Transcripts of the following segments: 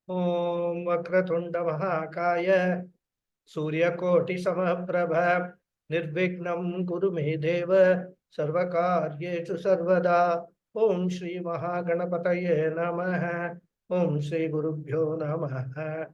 Om Vakratunda Mahakaya Suryakoti Samaprabha Nirvignam Kuru Me Deva Sarvakaryeshu Sarvada Om Shri Mahaganapataye Namaha Om Shri Gurubhyo Namaha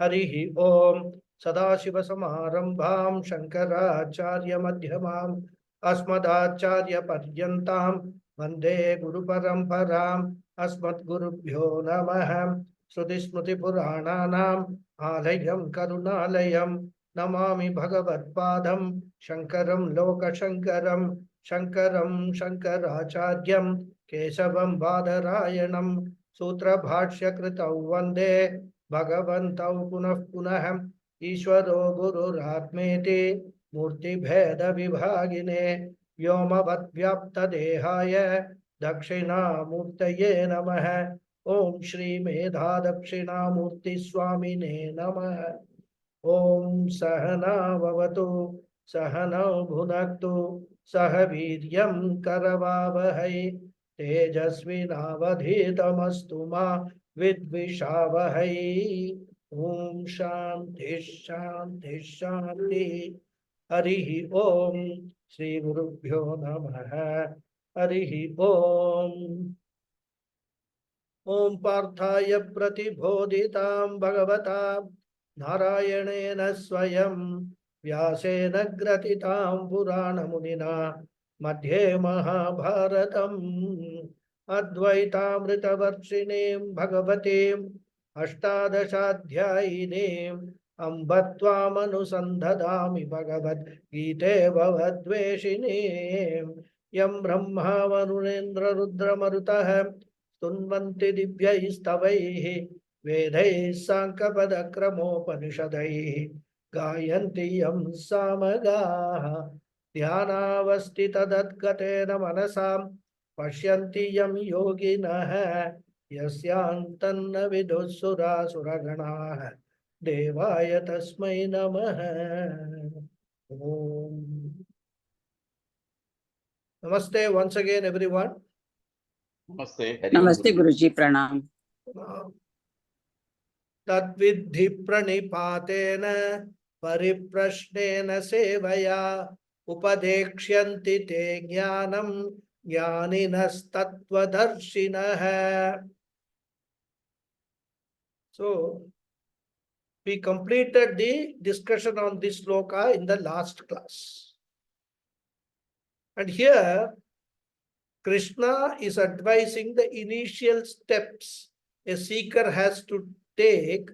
Harihi Om Sadashiva Samarambham Shankaracharya Madhyamam Asmadacharya Paryantam Vande Guru Paramparam Asmat Gurubhyo Namaha Shruti Smriti Purananam Alayam Karunalayam Namami Bhagavad-padam Shankaram Lokashankaram Shankaram Shankaracharyam Kesavam Badarayanam Sutra Bhashya Kritau Vande Bhagavantau Punah Punaham Ishwaro Guru Ratmeti Murti Bheda Vibhagine Vyoma Vyapta Dehaya Dakshina Murtaye Namaha Om Shri Medha Dakshina Murti Swamine Namaha Om Sahana Vavatu Sahana Bhunaktu Sahaviryam Karavavahai Tejasvinavadhitamastu ma Vidvishavahai Om Shanti Shanti Shanti Harihi Om Shri Gurubhyo Namaha Harihi Om Om Parthaya Pratibodhitam Bhagavatam Narayanena Swayam Vyasena Gratitam Purana Munina Madhye Mahabharatam Advaitamrita Varshinim Bhagavatim Ashtadashadhyayinim Ambatvam Anusandhadami Bhagavad Gite Bhavadveshinim Yam Brahma Varunendra Rudra Marutah Tunvanti Divyaistavaihi Vedai Sankapadakramopanishadaihi Gayanti Yam Samagaha Dhyanavastita Dadgatena Manasam Pashyanti Yam Yoginaha Yasyantanna Vidussura Suraganaha Devaya Tasmai Namaha Om. Namaste once again everyone. Namaste. Namaste Guruji, pranam. Tadvidhi pranipatena pariprashnena sevaya upadeksyanti te jnanam jnaninas tattvadarshinaha. So, we completed the discussion on this sloka in the last class. And here, Krishna is advising the initial steps a seeker has to take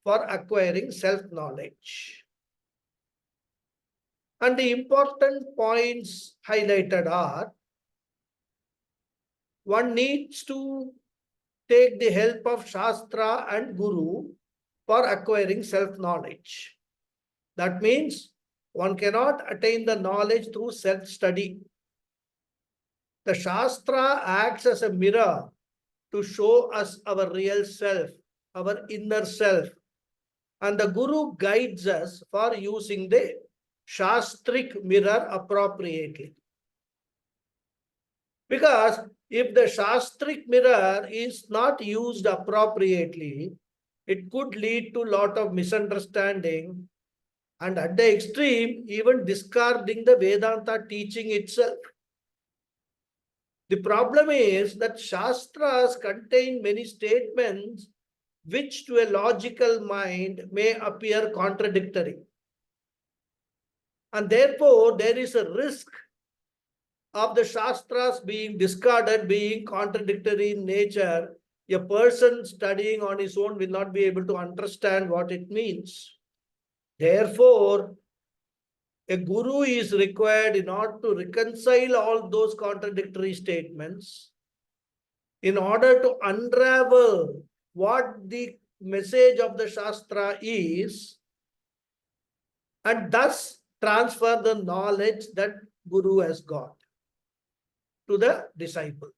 for acquiring self-knowledge. And the important points highlighted are, one needs to take the help of Shastra and Guru for acquiring self-knowledge. That means one cannot attain the knowledge through self-study. The Shastra acts as a mirror to show us our real self, our inner self. And the Guru guides us for using the Shastric mirror appropriately. Because if the Shastric mirror is not used appropriately, it could lead to a lot of misunderstanding and at the extreme, even discarding the Vedanta teaching itself. The problem is that Shastras contain many statements which to a logical mind may appear contradictory. And therefore, there is a risk of the Shastras being discarded, being contradictory in nature. A person studying on his own will not be able to understand what it means. Therefore, a guru is required in order to reconcile all those contradictory statements, in order to unravel what the message of the Shastra is, and thus transfer the knowledge that Guru has got to the disciple.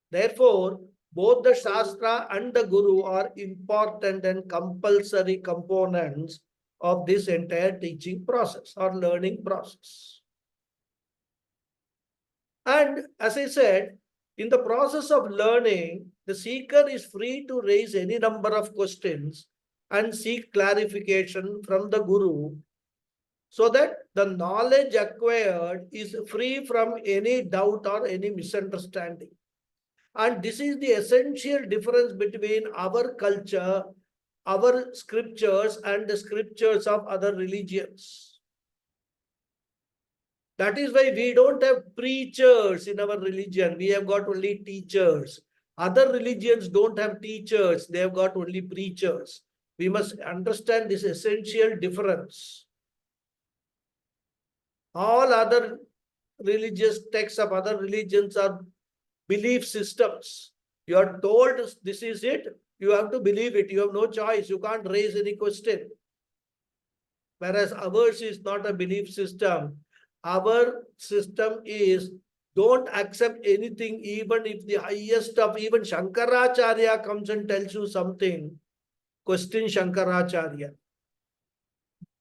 Therefore, both the Shastra and the Guru are important and compulsory components of this entire teaching process or learning process. And as I said, In the process of learning, the seeker is free to raise any number of questions and seek clarification from the Guru so that the knowledge acquired is free from any doubt or any misunderstanding. And this is the essential difference between our culture, our scriptures, and the scriptures of other religions. That is why we don't have preachers in our religion. We have got only teachers. Other religions don't have teachers. They have got only preachers. We must understand this essential difference. All other religious texts of other religions are belief systems. You are told this is it. You have to believe it. You have no choice. You can't raise any question. Whereas ours is not a belief system. Our system is don't accept anything, even if the highest of even Shankaracharya comes and tells you something. Question Shankaracharya.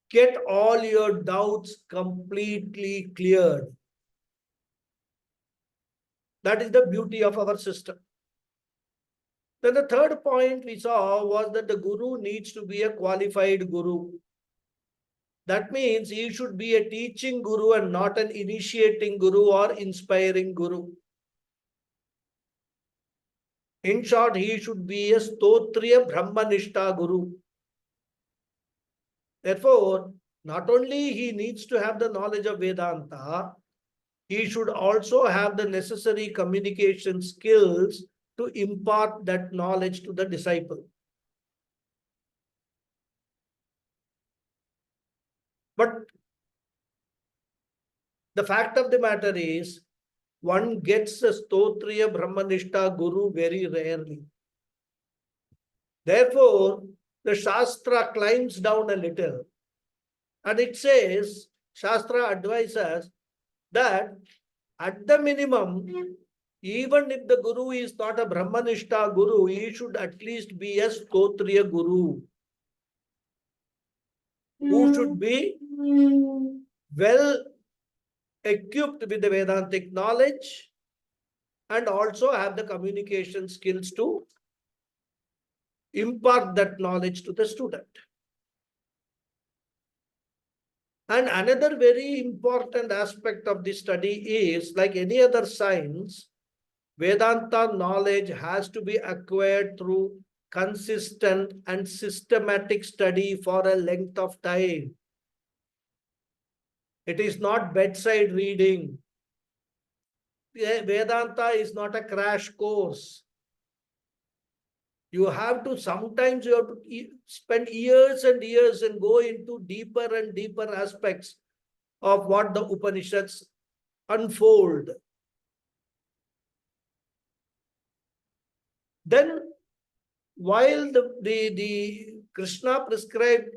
Get all your doubts completely cleared. That is the beauty of our system. Then the third point we saw was that the Guru needs to be a qualified Guru. That means he should be a teaching Guru and not an initiating Guru or inspiring Guru. In short, he should be a Stotriya Brahmanishta Guru. Therefore, not only he needs to have the knowledge of Vedanta, he should also have the necessary communication skills to impart that knowledge to the disciple. But the fact of the matter is, one gets a Stotriya Brahmanishta Guru very rarely. Therefore, the Shastra climbs down a little and it says, Shastra advises that at the minimum, even if the Guru is not a Brahmanishta Guru, he should at least be a Stotriya Guru, who should be well equipped with the Vedantic knowledge and also have the communication skills to impart that knowledge to the student. And another very important aspect of this study is, like any other science, Vedanta knowledge has to be acquired through consistent and systematic study for a length of time. It is not bedside reading. Vedanta is not a crash course. You have to, sometimes you have to spend years and years and go into deeper and deeper aspects of what the Upanishads unfold. Then, while the Krishna prescribed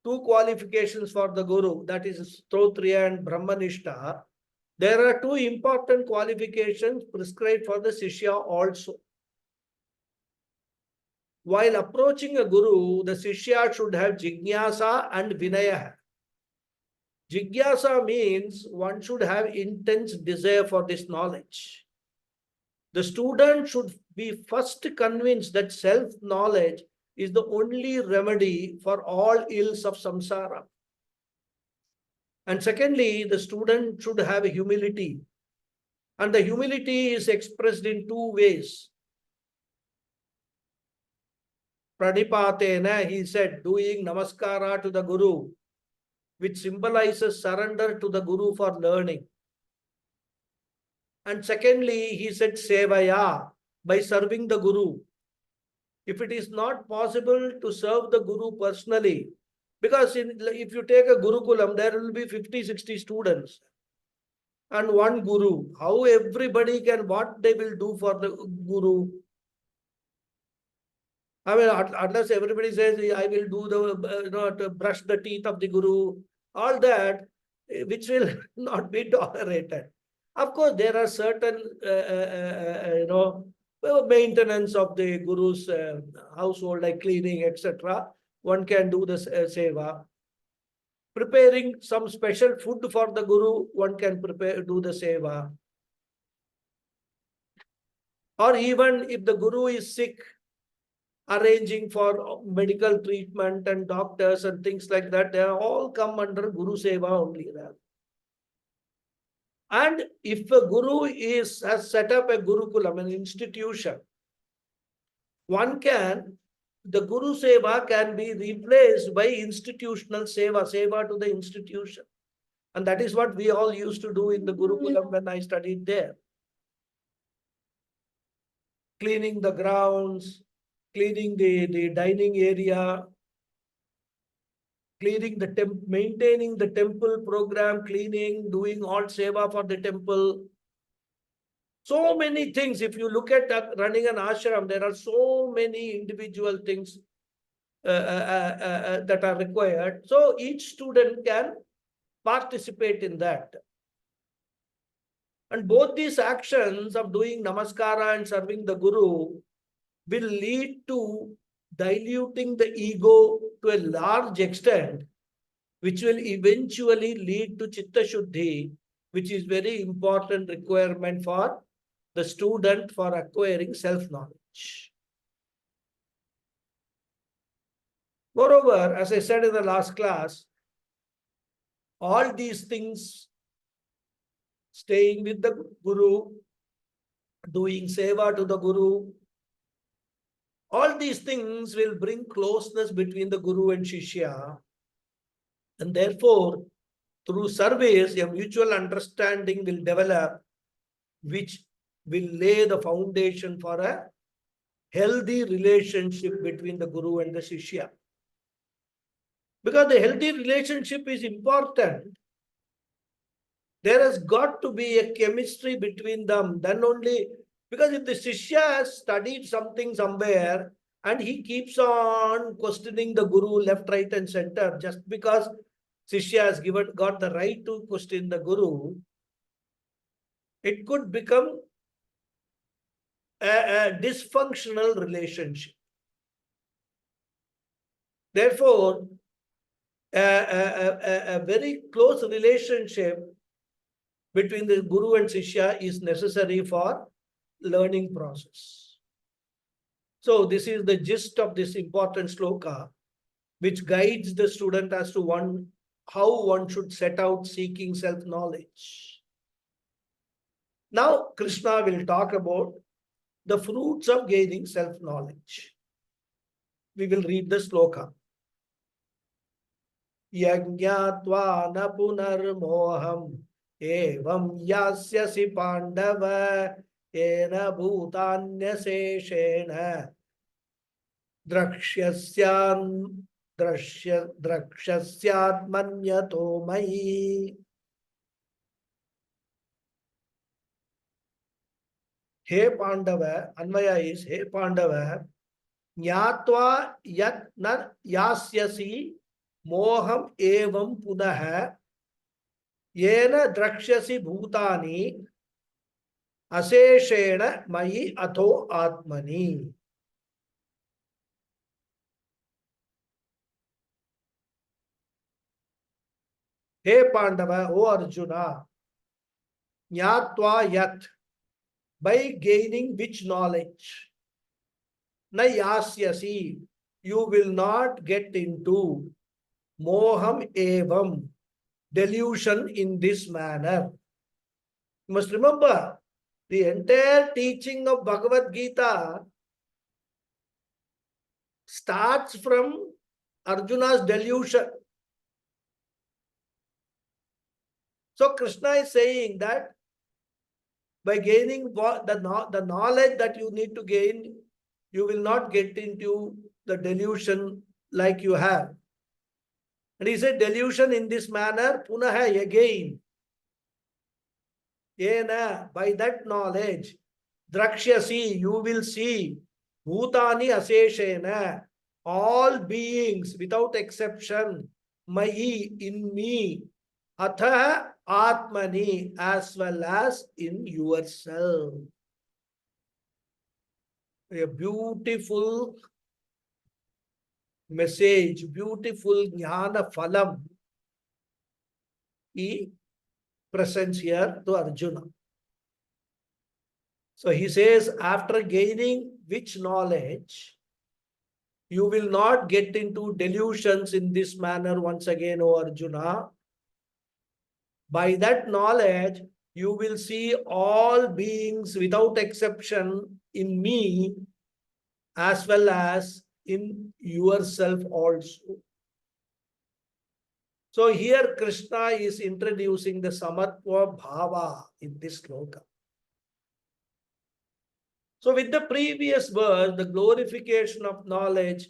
two qualifications for the Guru, that is Stotriya and Brahmanishta, there are two important qualifications prescribed for the Shishya also. While approaching a Guru, the Shishya should have Jignasa and Vinaya. Jignasa means one should have intense desire for this knowledge. The student should be first convinced that self-knowledge is the only remedy for all ills of samsara. And secondly, the student should have humility. And the humility is expressed in two ways. Pranipatena, he said, doing namaskara to the Guru, which symbolizes surrender to the Guru for learning. And secondly, he said sevaya, by serving the Guru. If it is not possible to serve the Guru personally, because if you take a Gurukulam, there will be 50, 60 students and one Guru. How everybody can, what they will do for the Guru? I mean, unless everybody says, I will do the, to brush the teeth of the Guru, all that, which will not be tolerated. Of course, there are certain, maintenance of the Guru's household, like cleaning, etc. One can do the seva. Preparing some special food for the Guru, one can do the seva. Or even if the guru is sick, arranging for medical treatment and doctors and things like that, they all come under Guru Seva only. And if a guru has set up a Gurukulam, an institution, the Guru Seva can be replaced by institutional Seva to the institution. And that is what we all used to do in the Gurukulam when I studied there. Cleaning the grounds, cleaning the dining area, maintaining the temple program, cleaning, doing all seva for the temple. So many things. If you look at running an ashram, there are so many individual things that are required. So each student can participate in that. And both these actions of doing namaskara and serving the Guru will lead to diluting the ego to a large extent, which will eventually lead to Chitta Shuddhi, which is very important requirement for the student for acquiring self-knowledge. Moreover, as I said in the last class, all these things, staying with the Guru, doing seva to the Guru, all these things will bring closeness between the Guru and Shishya. And therefore, through service, a mutual understanding will develop, which will lay the foundation for a healthy relationship between the Guru and the Shishya. Because the healthy relationship is important. There has got to be a chemistry between them. Then only, because if the Shishya has studied something somewhere and he keeps on questioning the Guru left, right, and center, just because Shishya has got the right to question the Guru, it could become a dysfunctional relationship. Therefore, a very close relationship between the Guru and Shishya is necessary for learning process. So this is the gist of this important sloka, which guides the student as to how one should set out seeking self-knowledge. Now, Krishna will talk about the fruits of gaining self-knowledge. We will read the sloka. Yajñātvā na punarmoham evam yasyasi pandava ena bhutanyaseshena drakshyasyatmanyato mayi. He Pandava, Anvaya is, He Pandava, Nyatva yat na yasyasi moham evam punaha yena drakshasi bhutani aseshena mayi atho atmani. He Pandava, O Arjuna, Nyatva yat, by gaining which knowledge? Na yasyasi, you will not get into moham evam, delusion in this manner. You must remember, the entire teaching of Bhagavad Gita starts from Arjuna's delusion. So Krishna is saying that by gaining the knowledge that you need to gain, you will not get into the delusion like you have. And he said, delusion in this manner, punaha, again. Yena, by that knowledge, drakshyasi, you will see, bhutani aseshena, all beings without exception, mayi, in me, atha atmani, as well as in yourself. A beautiful message, beautiful jnana phalam he presents here to Arjuna. So he says, after gaining which knowledge, you will not get into delusions in this manner once again, O Arjuna. By that knowledge, you will see all beings without exception in me as well as in yourself also. So here Krishna is introducing the Samatva Bhava in this sloka. So with the previous verse, the glorification of knowledge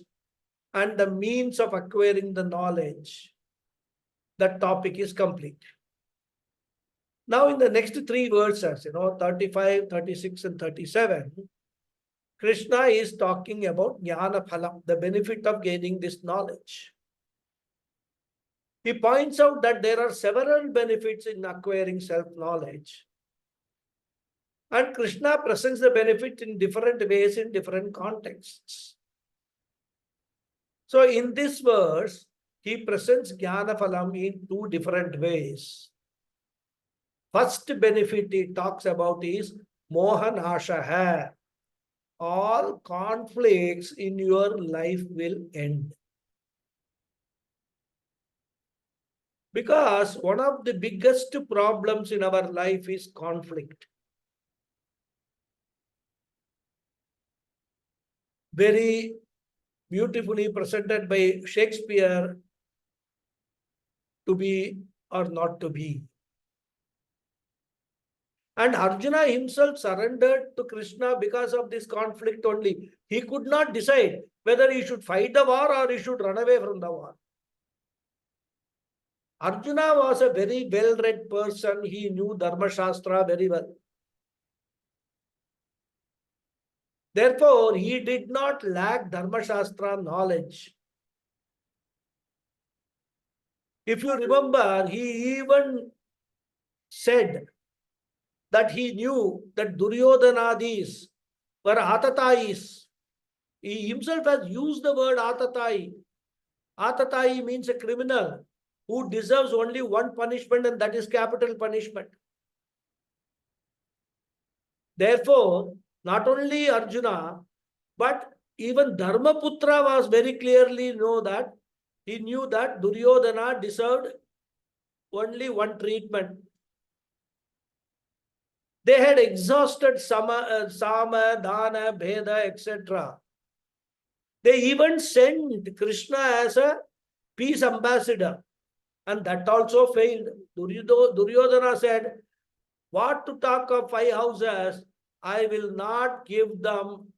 and the means of acquiring the knowledge, that topic is complete. Now in the next three verses, 35, 36 and 37, Krishna is talking about Jnana Phalam, the benefit of gaining this knowledge. He points out that there are several benefits in acquiring self-knowledge. And Krishna presents the benefit in different ways in different contexts. So in this verse, he presents Jnana Phalam in two different ways. First benefit he talks about is Mohanashaha. All conflicts in your life will end. Because one of the biggest problems in our life is conflict. Very beautifully presented by Shakespeare, to be or not to be. And Arjuna himself surrendered to Krishna because of this conflict only. He could not decide whether he should fight the war or he should run away from the war. Arjuna was a very well-read person. He knew Dharma Shastra very well. Therefore, he did not lack Dharma Shastra knowledge. If you remember, he even said that he knew that Duryodhanadis were Atatayis. He himself has used the word Atatayi. Atatayi means a criminal who deserves only one punishment, and that is capital punishment. Therefore, not only Arjuna, but even Dharmaputra was very clearly know that he knew that Duryodhana deserved only one treatment. They had exhausted Sama, Dana, Bheda, etc. They even sent Krishna as a peace ambassador, and that also failed. Duryodhana said, what to talk of 5 houses? I will not give them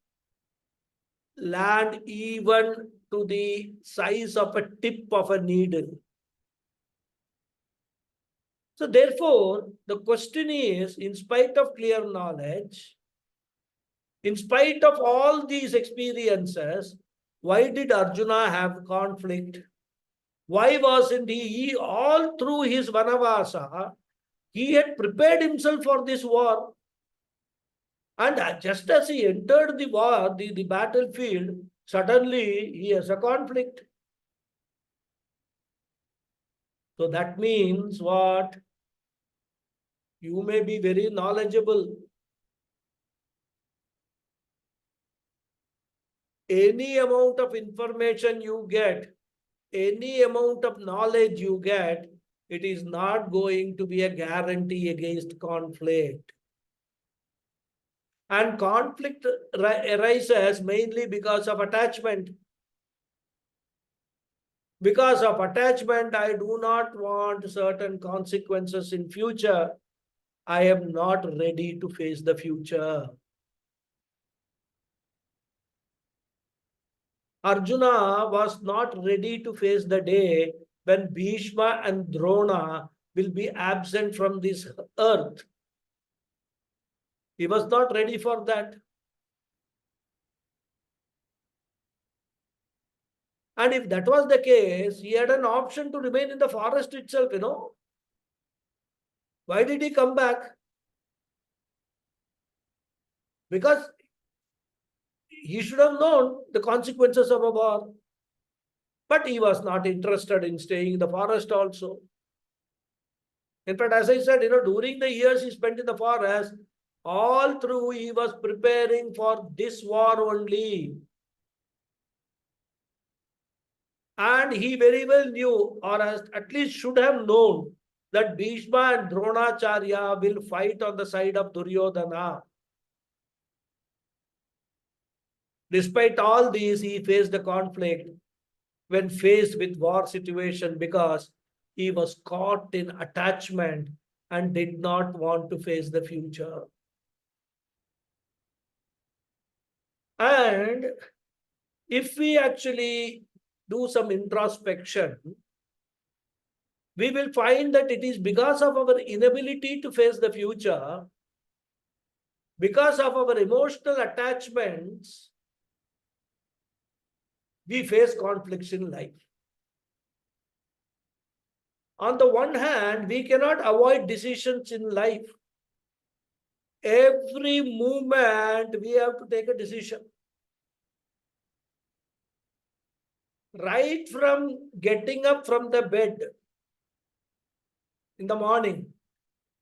land even to the size of a tip of a needle. So therefore, the question is, in spite of clear knowledge, in spite of all these experiences, why did Arjuna have conflict? Why wasn't he all through his Vanavasa, he had prepared himself for this war. And just as he entered the war, the battlefield, suddenly he has a conflict. So that means what? You may be very knowledgeable. Any amount of information you get, any amount of knowledge you get, it is not going to be a guarantee against conflict. And conflict arises mainly because of attachment. Because of attachment, I do not want certain consequences in future. I am not ready to face the future. Arjuna was not ready to face the day when Bhishma and Drona will be absent from this earth. He was not ready for that. And if that was the case, he had an option to remain in the forest itself, Why did he come back? Because he should have known the consequences of a war. But he was not interested in staying in the forest also. In fact, as I said, during the years he spent in the forest, All through he was preparing for this war only. And he very well knew, or at least should have known, that Bhishma and Dronacharya will fight on the side of Duryodhana. Despite all these, he faced the conflict when faced with war situation because he was caught in attachment and did not want to face the future. And if we actually do some introspection, we will find that it is because of our inability to face the future, because of our emotional attachments, we face conflicts in life. On the one hand, we cannot avoid decisions in life. Every moment, we have to take a decision. Right from getting up from the bed in the morning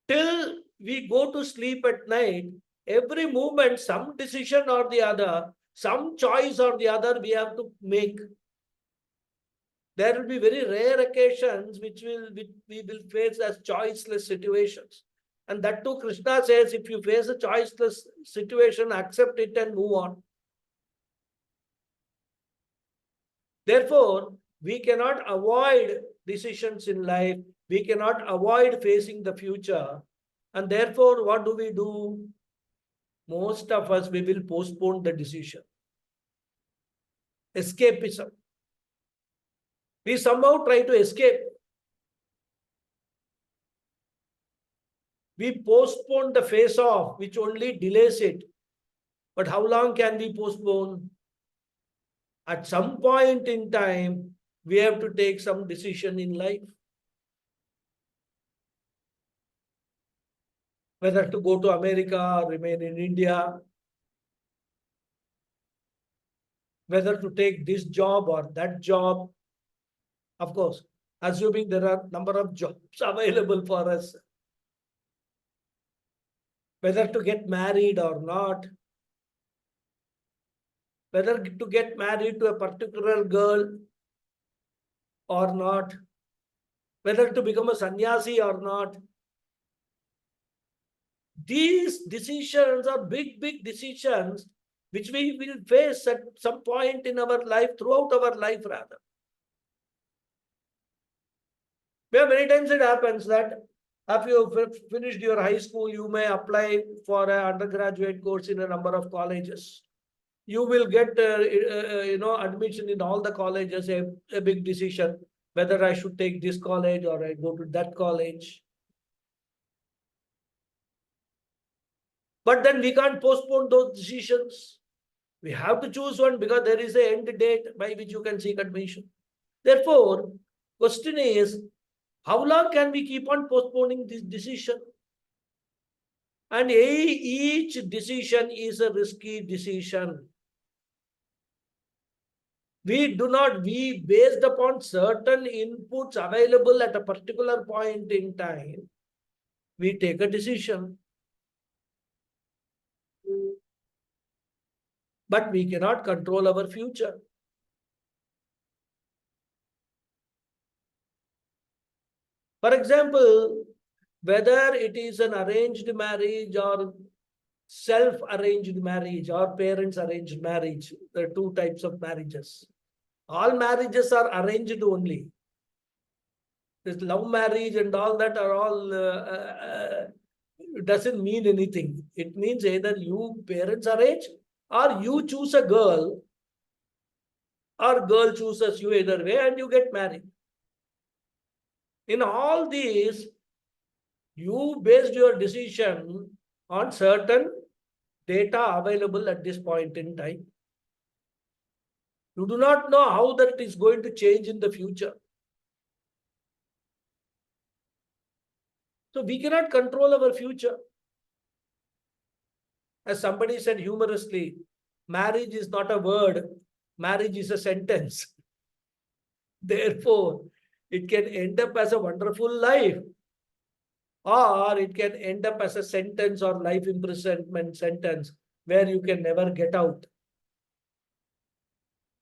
till we go to sleep at night, every moment, some decision or the other, some choice or the other, we have to make. There will be very rare occasions which we will face as choiceless situations. And that too, Krishna says, if you face a choiceless situation, accept it and move on. Therefore, we cannot avoid decisions in life. We cannot avoid facing the future. And therefore, what do? Most of us, we will postpone the decision. Escapism. We somehow try to escape. We postpone the face-off, which only delays it. But how long can we postpone? At some point in time, we have to take some decision in life. Whether to go to America or remain in India. Whether to take this job or that job. Of course, assuming there are number of jobs available for us. Whether to get married or not. Whether to get married to a particular girl or not. Whether to become a sannyasi or not. These decisions are big, big decisions which we will face at some point in our life, throughout our life rather. Where many times it happens that after you finished your high school, you may apply for an undergraduate course in a number of colleges. You will get admission in all the colleges, a big decision, whether I should take this college or I go to that college. But then we can't postpone those decisions. We have to choose one because there is an end date by which you can seek admission. Therefore, question is, how long can we keep on postponing this decision? And each decision is a risky decision. We based upon certain inputs available at a particular point in time, we take a decision. But we cannot control our future. For example, whether it is an arranged marriage or self-arranged marriage or parents-arranged marriage, there are two types of marriages. All marriages are arranged only. This love marriage and all that are all doesn't mean anything. It means either you parents arrange or you choose a girl or girl chooses you, either way, and you get married. In all these, you based your decision on certain data available at this point in time. You do not know how that is going to change in the future. So we cannot control our future. As somebody said humorously, marriage is not a word, marriage is a sentence. Therefore, it can end up as a wonderful life. or it can end up as a sentence or life imprisonment sentence where you can never get out.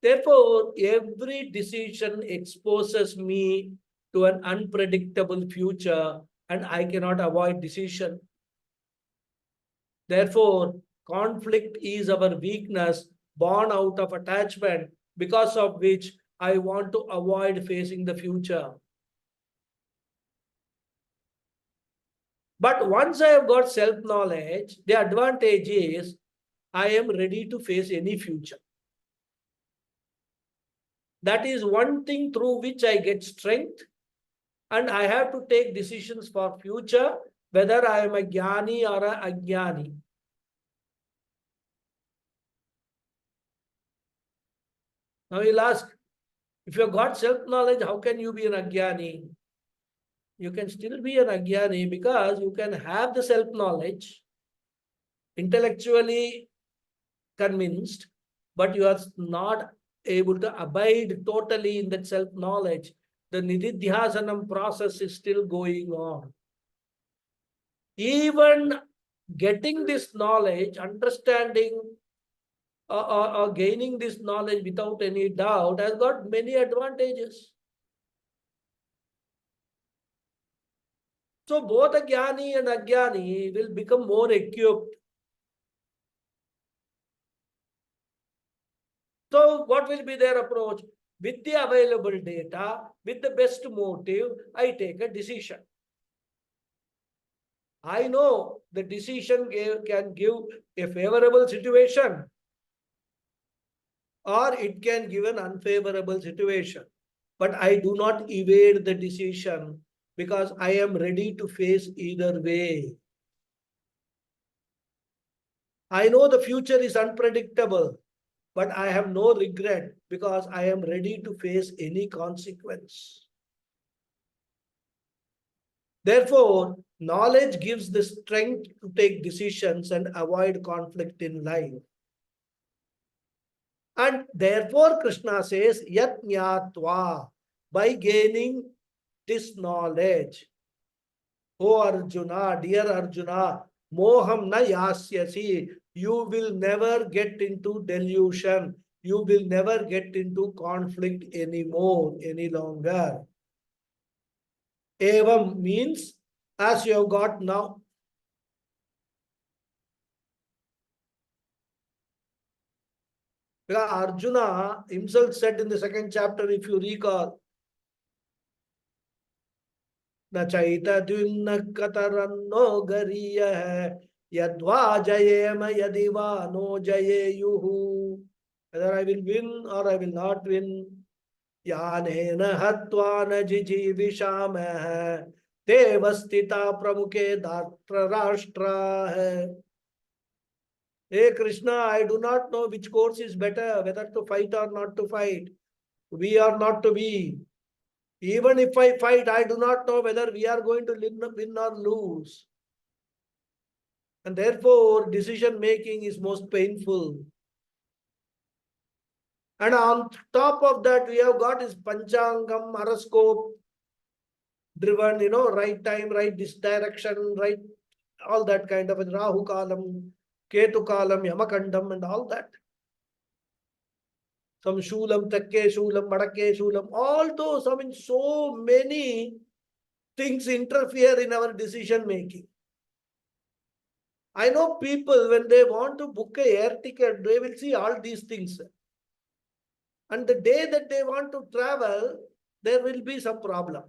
Therefore, every decision exposes me to an unpredictable future and I cannot avoid decision. Therefore, conflict is our weakness born out of attachment, because of which I want to avoid facing the future. But once I have got self-knowledge, the advantage is I am ready to face any future. That is one thing through which I get strength, and I have to take decisions for future, whether I am a jnani or a ajnani. Now you'll ask, if you have got self-knowledge, how can you be an ajnani? You can still be an ajnani because you can have the self-knowledge, intellectually convinced, but you are not able to abide totally in that self-knowledge. The nididhyasanam process is still going on. Even getting this knowledge, understanding or gaining this knowledge without any doubt has got many advantages. So both a jnani and ajnani will become more equipped. So what will be their approach? With the available data, with the best motive, I take a decision. I know the decision can give a favorable situation or it can give an unfavorable situation. But I do not evade the decision because I am ready to face either way. I know the future is unpredictable, but I have no regret because I am ready to face any consequence. Therefore, knowledge gives the strength to take decisions and avoid conflict in life. And therefore, Krishna says, Yat Nyatva, by gaining this knowledge. O Arjuna, dear Arjuna, Moham na yasyasi, you will never get into delusion. You will never get into conflict anymore, any longer. Evam means as you have got now. Because Arjuna himself said in the second chapter, if you recall, न चैतद्युम्न कतरन्नो गरीय यद्वा जयेम यदि वा no जयेयुः. Whether I will win or I will not win, यानेन हत्वा न जिजीविषामः ते वस्थिता प्रमुखे धात्र राष्ट्राः. Hey Krishna, I do not know which course is better, whether to fight or not to fight. We are not to be. Even if I fight, I do not know whether we are going to win or lose. And therefore, decision making is most painful. And on top of that, we have got is Panchangam, horoscope driven, right time, right this direction, right, all that kind of Rahu Kalam, Ketu Kalam, Yamakandam, and all that. Some Shulam, Takke Shulam, Madake Shulam, all those, so many things interfere in our decision making. I know people, when they want to book a air ticket, they will see all these things. And the day that they want to travel, there will be some problem.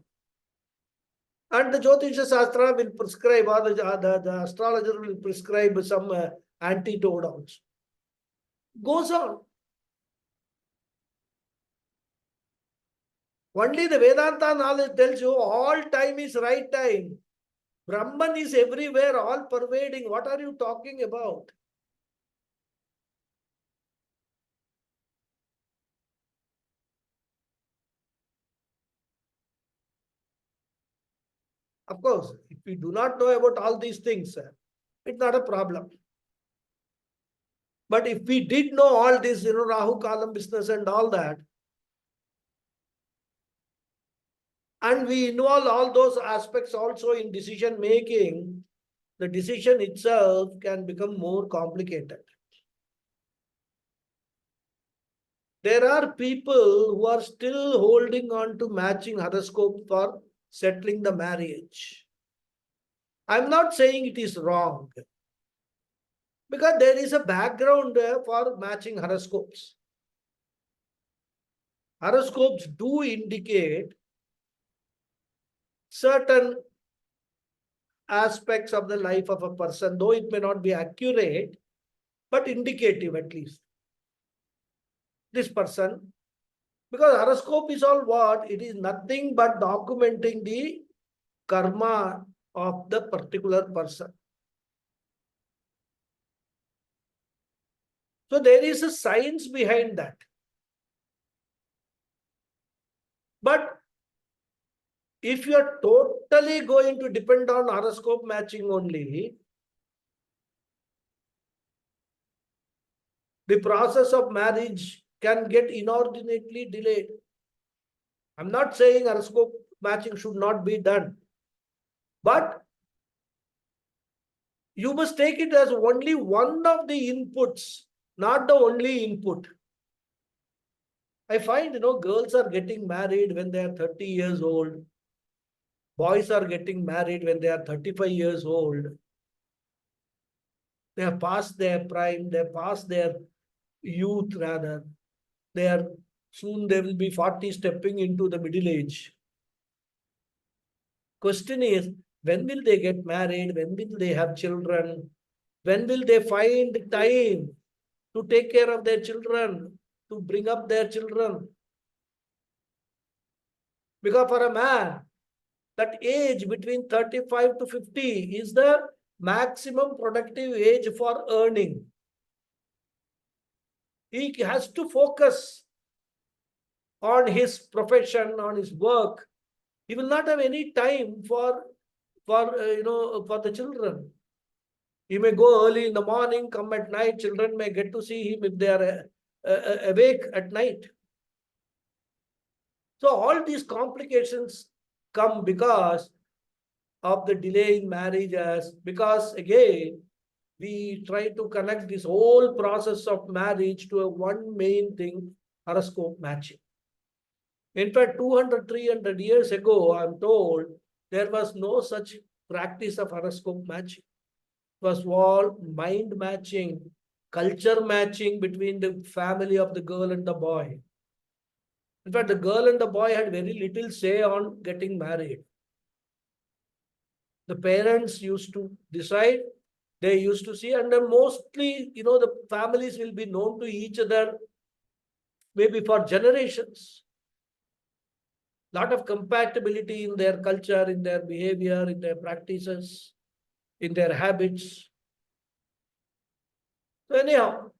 And the Jyotisha Shastra will prescribe, or the astrologer will prescribe some antidote also. Goes on. Only the Vedanta knowledge tells you all time is right time. Brahman is everywhere, all pervading. What are you talking about? Of course, if we do not know about all these things, it's not a problem. But if we did know all this, Rahu Kalam business and all that, and we involve all those aspects also in decision making, the decision itself can become more complicated. There are people who are still holding on to matching horoscope for settling the marriage. I'm not saying it is wrong, because there is a background for matching horoscopes. Horoscopes do indicate certain aspects of the life of a person, though it may not be accurate, but indicative at least. This person, because horoscope is all what? It is nothing but documenting the karma of the particular person. So there is a science behind that. But if you are totally going to depend on horoscope matching only, the process of marriage can get inordinately delayed. I'm not saying horoscope matching should not be done, but you must take it as only one of the inputs, not the only input. I find, girls are getting married when they are 30 years old. Boys are getting married when they are 35 years old. They have passed their prime, they have passed their youth rather. Soon they will be 40 stepping into the middle age. Question is, when will they get married? When will they have children? When will they find time to take care of their children, to bring up their children? Because for a man, that age between 35 to 50 is the maximum productive age for earning. He has to focus on his profession, on his work. He will not have any time for the children. He may go early in the morning, come at night. Children may get to see him if they are awake at night. So all these complications come because of the delay in marriages, because again, we try to connect this whole process of marriage to a one main thing, horoscope matching. In fact, 200, 300 years ago, I'm told, there was no such practice of horoscope matching. It was all mind matching, culture matching between the family of the girl and the boy. In fact, the girl and the boy had very little say on getting married. The parents used to decide, they used to see, and then mostly, the families will be known to each other maybe for generations. Lot of compatibility in their culture, in their behavior, in their practices, in their habits. So anyhow,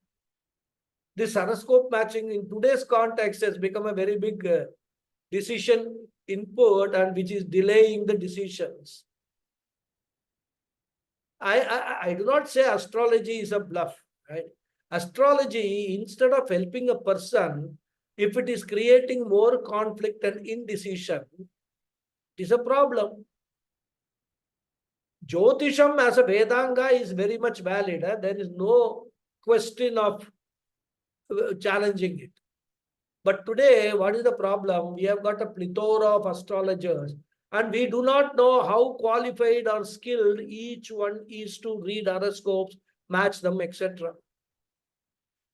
this horoscope matching in today's context has become a very big decision input, and which is delaying the decisions. I do not say astrology is a bluff, right? Astrology, instead of helping a person, if it is creating more conflict and indecision, it is a problem. Jyotisham as a Vedanga is very much valid. There is no question of challenging it. But today, what is the problem? We have got a plethora of astrologers, and we do not know how qualified or skilled each one is to read horoscopes, match them, etc.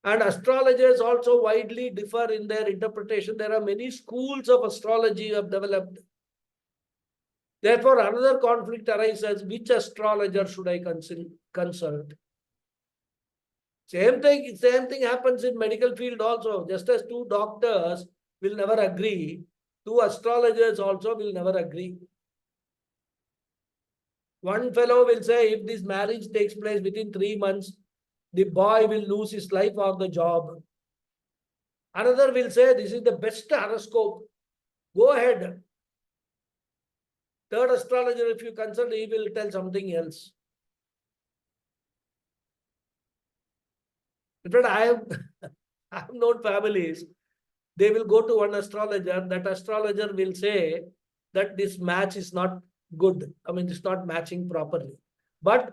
And astrologers also widely differ in their interpretation. There are many schools of astrology have developed. Therefore, another conflict arises: which astrologer should I consult? Same thing happens in medical field also. Just as two doctors will never agree, two astrologers also will never agree. One fellow will say, if this marriage takes place within 3 months, the boy will lose his life or the job. Another will say, this is the best horoscope. Go ahead. Third astrologer, if you consult, he will tell something else. In fact, I have known families, they will go to one astrologer. That astrologer will say, that this match is not good. I mean, it's not matching properly. But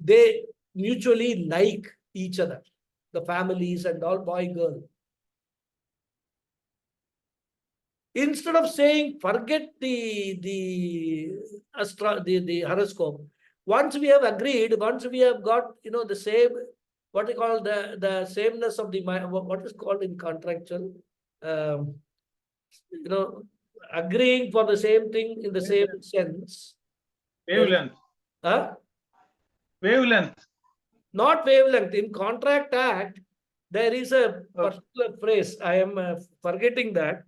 they mutually like each other, the families and all, boy, girl. Instead of saying, forget the horoscope, once we have agreed, once we have got, the same, what we call the sameness of the mind, what is called in contractual, um, agreeing for the same thing in the same sense. Wavelength. Huh? Wavelength. Not wavelength. In Contract Act, there is a particular phrase. I am forgetting that.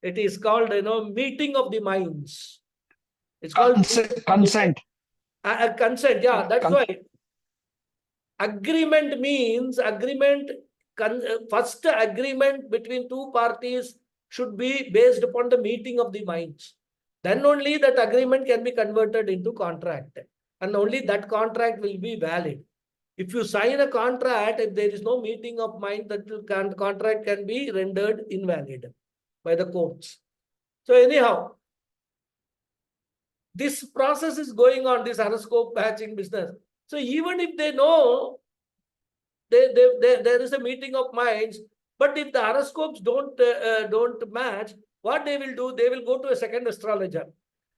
It is called, meeting of the minds. It's called consent. Consent. Yeah, that's why. Agreement means first agreement between two parties should be based upon the meeting of the minds. Then only that agreement can be converted into contract. And only that contract will be valid. If you sign a contract, if there is no meeting of mind, that contract can be rendered invalid by the courts. So anyhow, this process is going on, this horoscope matching business. So even if they know there is a meeting of minds, but if the horoscopes don't match, what they will do, they will go to a second astrologer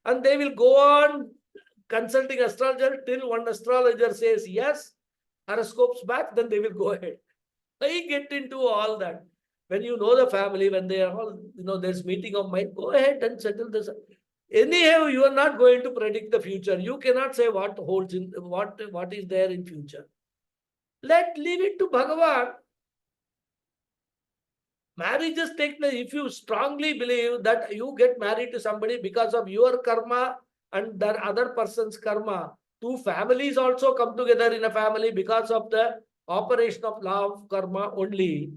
and they will go on consulting astrologer till one astrologer says yes, horoscopes back, then they will go ahead. They get into all that. When you know the family, when they are all, there's meeting of mind, go ahead and settle this. Anyhow, you are not going to predict the future. You cannot say what holds in what is there in future. Leave it to Bhagawad. Marriages take place. If you strongly believe that you get married to somebody because of your karma and that other person's karma, two families also come together in a family because of the operation of law of karma only.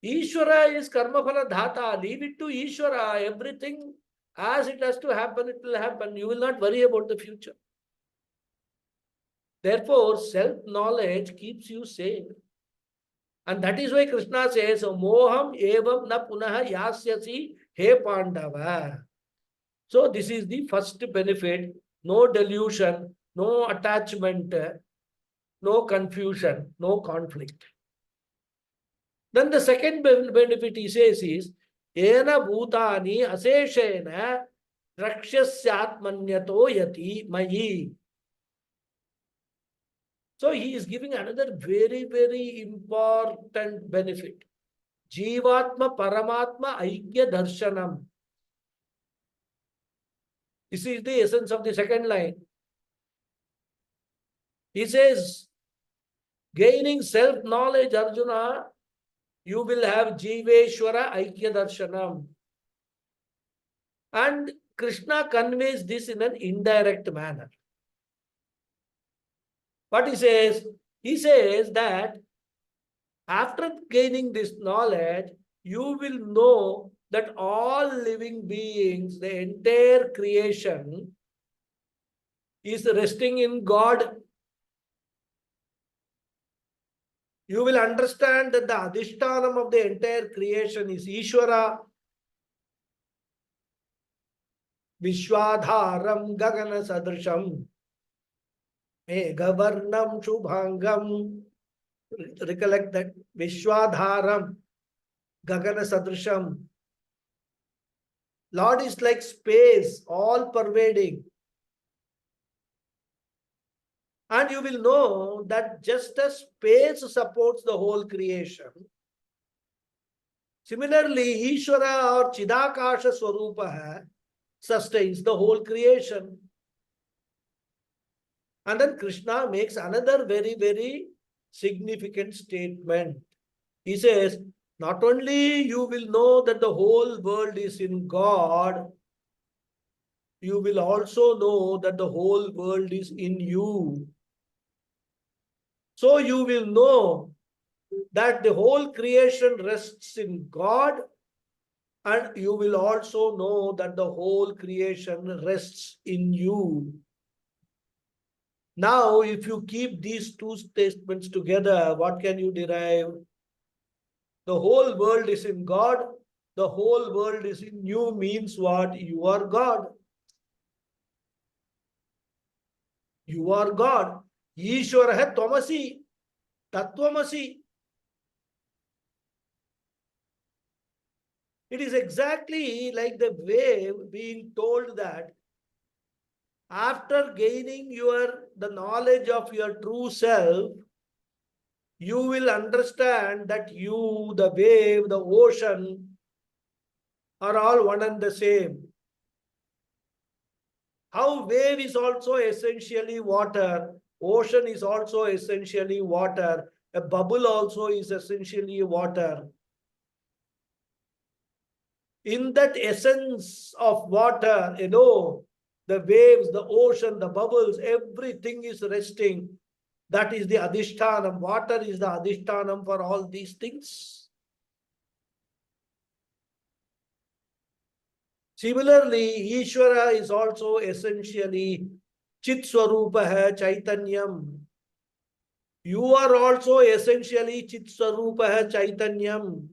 Ishvara is karma phala dhata. Leave it to Ishvara. Everything as it has to happen, it will happen. You will not worry about the future. Therefore, self-knowledge keeps you safe. And that is why Krishna says, Moham evam na punaha yasyasi he Pandava. So this is the first benefit. No delusion, no attachment, no confusion, no conflict. Then the second benefit he says is, Ena bhutani aseshena rakshasyatmanyato yati mayi. So he is giving another very, very important benefit. Jivatma Paramatma Aikya Darshanam. This is the essence of the second line. He says, gaining self-knowledge, Arjuna, you will have Jiveshwara Aikya Darshanam. And Krishna conveys this in an indirect manner. What he says? He says that after gaining this knowledge, you will know that all living beings, the entire creation, is resting in God. You will understand that the adhishtanam of the entire creation is Ishvara. Vishwadharam Gagana Sadrisham Meghavarnam Shubhangam. Recollect that. Vishwadharam Gagana Sadrisham. Lord is like space, all pervading. And you will know that just as space supports the whole creation, similarly, Ishvara or Chidakasha Swarupa sustains the whole creation. And then Krishna makes another very, very significant statement. He says, not only you will know that the whole world is in God, you will also know that the whole world is in you. So you will know that the whole creation rests in God, and you will also know that the whole creation rests in you. Now, if you keep these two statements together, what can you derive? The whole world is in God, The whole world is in you means what? You are God. You are God. Ishwaraha Tvamasi. Tattvamasi. It is exactly like the wave being told that after gaining the knowledge of your true self, you will understand that you, the wave, the ocean are all one and the same. How wave is also essentially water, ocean is also essentially water, a bubble also is essentially water. In that essence of water, the waves, the ocean, the bubbles, everything is resting. That is the adhishtanam. Water is the adhishtanam for all these things. Similarly, Ishvara is also essentially Chit Swarupaha Chaitanyam. You are also essentially Chit Swarupaha Chaitanyam.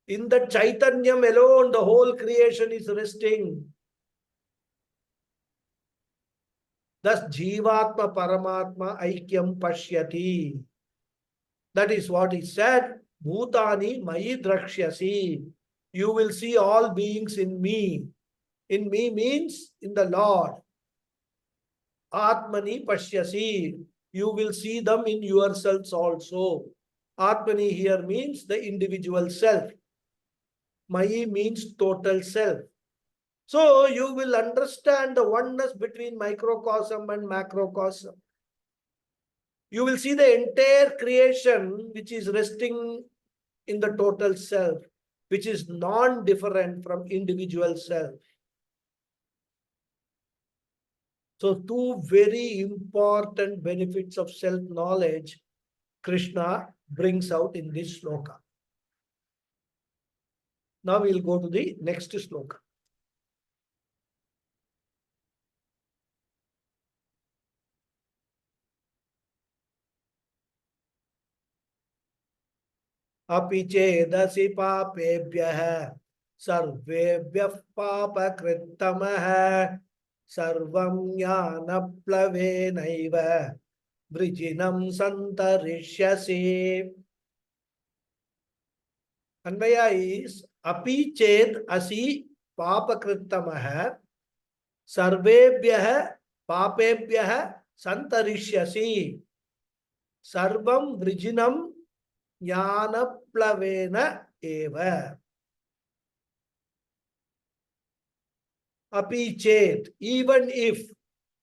In the Chaitanyam alone, the whole creation is resting. Thus, Jivatma Paramatma Aikyam Pashyati. That is what is said. Bhutani Mayi Drakshyasi. You will see all beings in me. In me means in the Lord. Atmani Pashyasi. You will see them in yourselves also. Atmani here means the individual self. Mayi means total self. So you will understand the oneness between microcosm and macrocosm. You will see the entire creation which is resting in the total self, which is non-different from individual self. So two very important benefits of self-knowledge Krishna brings out in this sloka. Now we'll go to the next sloka. अपि चेदसि पापेभ्यः सर्वेभ्यः पापकृत्तमः सर्वं ज्ञानप्लवेनैव वृजिनं सन्तरिष्यसि. Anvaya is api ched asi papakrittamah sarvebhyah papebhyah santarishyasi sarvam vrijinam jnanaplavena eva. Api ched, even if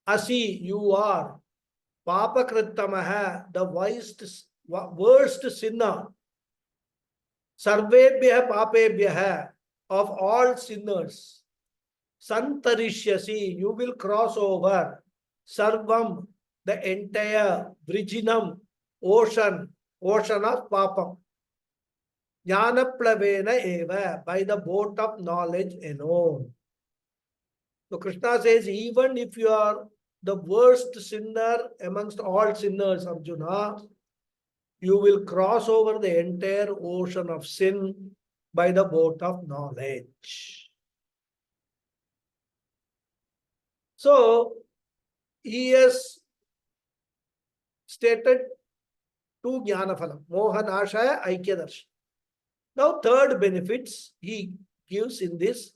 asi you are papakrittamah, the worst sinner, Sarvebhyah papebhyah, of all sinners. Santarishyasi, you will cross over. Sarvam, the entire Vrijinam, ocean of papam. Jnanaplavena eva, by the boat of knowledge alone. So Krishna says, even if you are the worst sinner amongst all sinners, Arjuna, you will cross over the entire ocean of sin by the boat of knowledge. So, he has stated two jnanaphalam, mohanashaya, aikyadarsh. Now, third benefits he gives in this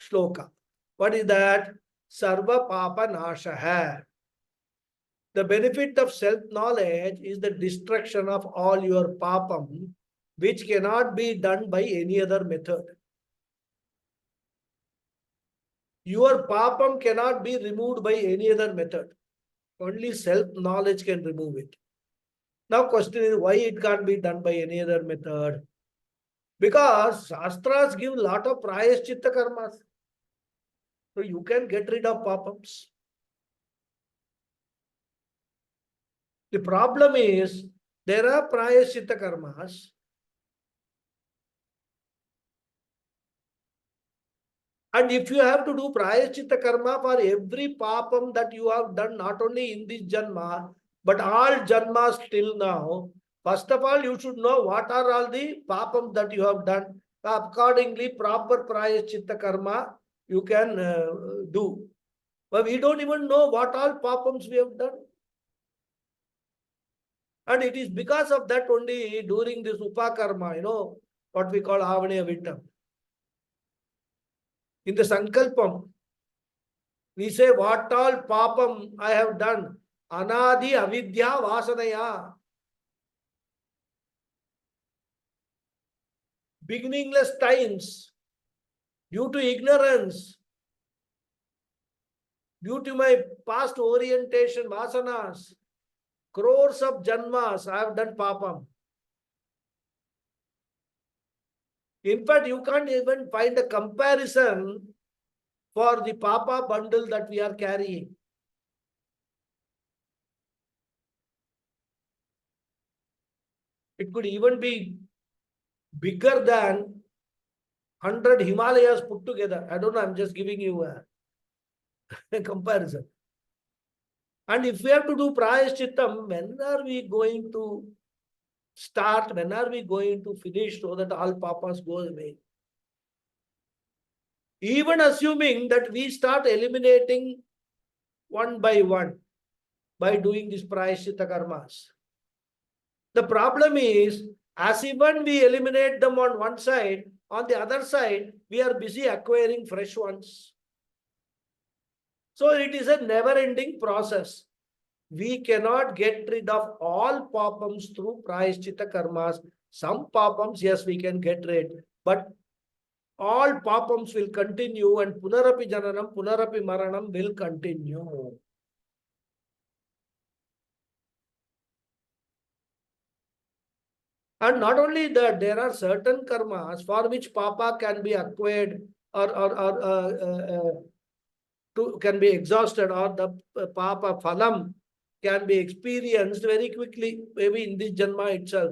shloka. What is that? Sarva papa nashaha. The benefit of self-knowledge is the destruction of all your papam, which cannot be done by any other method. Your papam cannot be removed by any other method. Only self-knowledge can remove it. Now, question is why it can't be done by any other method? Because Shastras give a lot of prayaschitta karmas. So you can get rid of papams. The problem is, there are prayaschitta karmas, and if you have to do prayaschitta karma for every papam that you have done, not only in this janma, but all janmas till now, first of all, you should know what are all the papams that you have done. Accordingly, proper prayaschitta karma you can do. But we don't even know what all papams we have done. And it is because of that only during this upakarma, what we call Aavignidhi. In the Sankalpam, we say what all papam I have done. Anadi avidya vasanaya. Beginningless times, due to ignorance, due to my past orientation, vasanas, crores of janmas, I have done papam. In fact, you can't even find a comparison for the papa bundle that we are carrying. It could even be bigger than 100 Himalayas put together. I don't know, I'm just giving you a comparison. And if we have to do prayashchittam, when are we going to start? When are we going to finish so that all papas go away? Even assuming that we start eliminating one by one by doing these prayashchitta karmas. The problem is, as even we eliminate them on one side, on the other side, we are busy acquiring fresh ones. So it is a never-ending process. We cannot get rid of all papams through prayashchitta karmas. Some papams, yes, we can get rid, but all papams will continue and punarapi jananam, punarapi maranam will continue. And not only that, there are certain karmas for which papa can be acquired or can be exhausted, or the papa phalam can be experienced very quickly, maybe in this janma itself.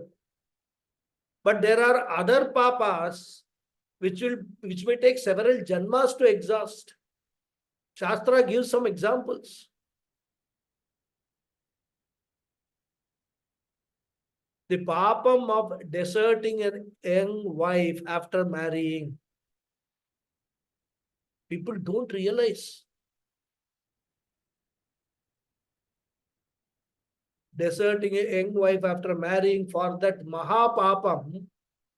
But there are other papas which may take several janmas to exhaust. Shastra gives some examples. The papam of deserting a young wife after marrying. People don't realize. Deserting a young wife after marrying, for that mahapapam,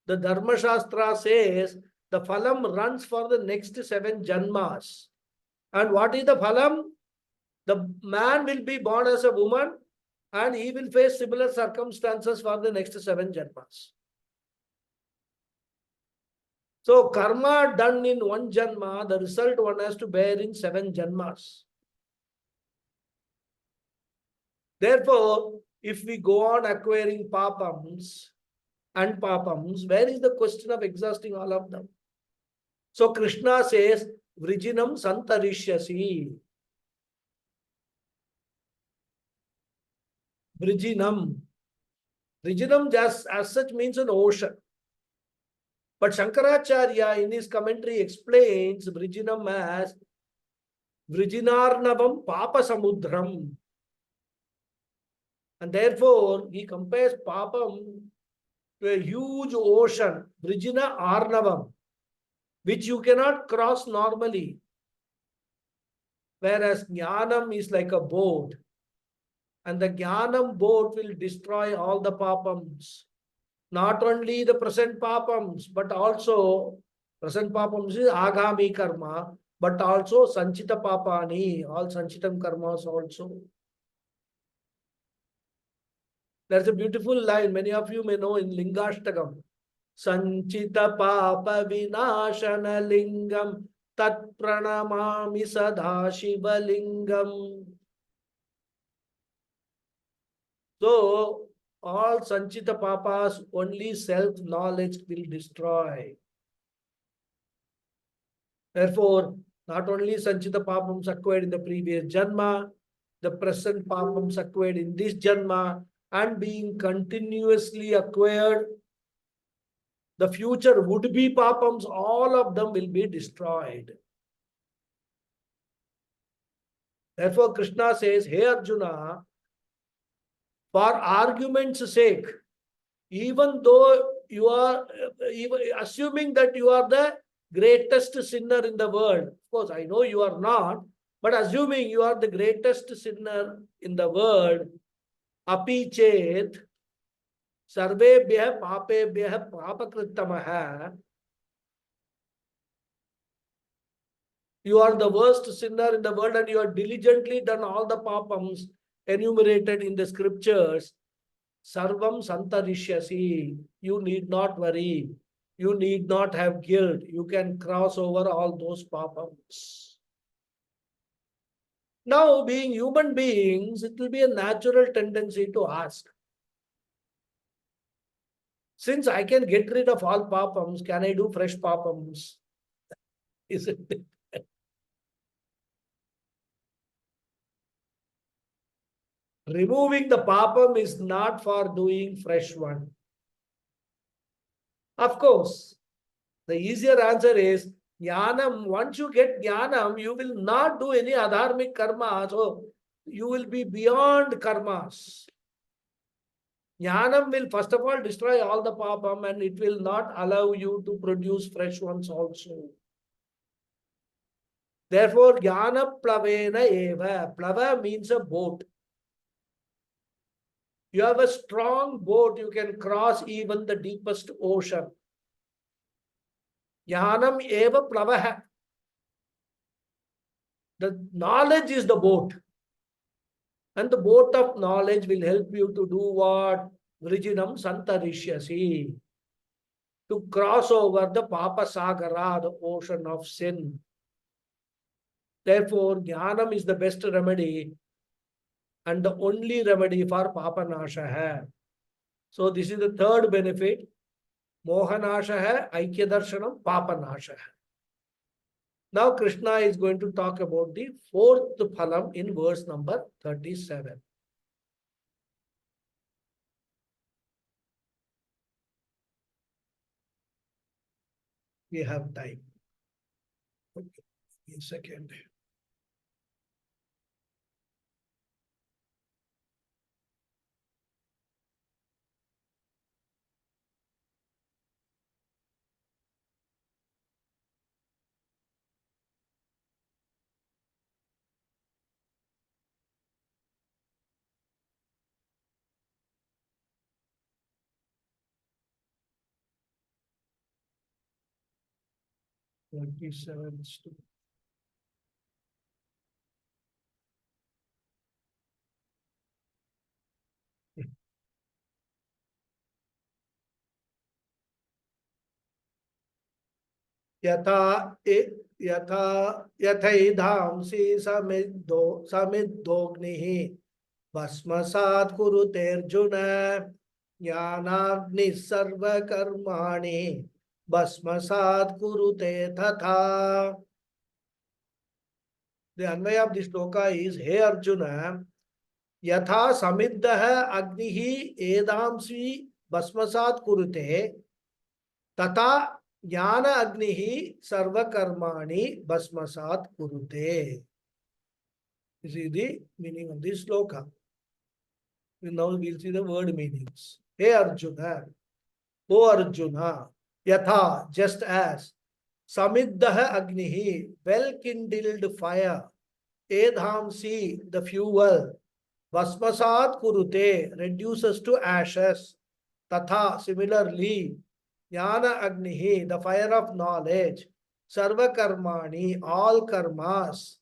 the Dharma Shastra says the phalam runs for the next 7 janmas. And what is the phalam? The man will be born as a woman and he will face similar circumstances for the next 7 janmas. So karma done in 1 janma, the result one has to bear in 7 janmas. Therefore, if we go on acquiring papams and papams, where is the question of exhausting all of them? So Krishna says, Vrijinam santarishyasi. Vrijinam. Vrijinam just as such means an ocean. But Shankaracharya in his commentary explains Vrijinam as Vrijinarnavam Papa Samudram. And therefore, he compares Papam to a huge ocean, Vrijina Arnavam, which you cannot cross normally. Whereas Jnanam is like a boat. And the Jnanam boat will destroy all the Papams. Not only the present Papams, but also, present Papams is Agami Karma, but also Sanchita Papani, all Sanchitam Karmas also. There's a beautiful line, many of you may know in Lingashtakam. Sanchita Papa Vinashana Lingam Tat Pranamami Sadha Shiva Lingam. So, all Sanchita Papas, only self-knowledge will destroy. Therefore, not only Sanchita Papams acquired in the previous Janma, the present Papams acquired in this Janma, and being continuously acquired, the future would-be Papams, all of them will be destroyed. Therefore, Krishna says, Hey Arjuna, for argument's sake, even though you are assuming that you are the greatest sinner in the world. Of course, I know you are not, but assuming you are the greatest sinner in the world, api chet sarvebhyah papebhyah papakrittamah, you are the worst sinner in the world and you have diligently done all the papams enumerated in the scriptures. Sarvam santarishyasi. You need not worry. You need not have guilt. You can cross over all those papams. Now, being human beings, it will be a natural tendency to ask, since I can get rid of all papams, can I do fresh papams? Isn't it? Removing the papam is not for doing fresh one. Of course, the easier answer is jnanam. Once you get jnanam, you will not do any adharmic karma. So you will be beyond karmas. Jnanam will first of all destroy all the papam and it will not allow you to produce fresh ones also. Therefore, jnana plavena eva. Plava means a boat. You have a strong boat, you can cross even the deepest ocean. Jnanam eva plavaha. The knowledge is the boat. And the boat of knowledge will help you to do what? Vrijinam santarishyasi. To cross over the papa sagara, the ocean of sin. Therefore, jnanam is the best remedy and the only remedy for papa nasha hai. So this is the third benefit. Mohanasha hai, Aikya Darshanam, Papa Nasha hai. Now Krishna is going to talk about the fourth phalam in verse number 37. We have time. Okay. A second. Twenty-seven. Yatha yathaiddhamsi samidognihi bhasmasat kurute Arjuna jnanagni sarva karmani bhasmasat kurute tatha. The Anvaya of this shloka is, Hey Arjuna, yatha samiddaha agnihi edamsi bhasmasat kurute tata jnana agnihi sarva karmani bhasmasat kurute. This is the meaning of this shloka. Now we'll see the word meanings. Hey Arjuna, O Arjuna, yatha, just as, samiddaha agnihi, well kindled fire, edhamsi, the fuel, vasmasat kurute, reduces to ashes, tatha, similarly, jnana agnihi, the fire of knowledge, sarva karmani, all karmas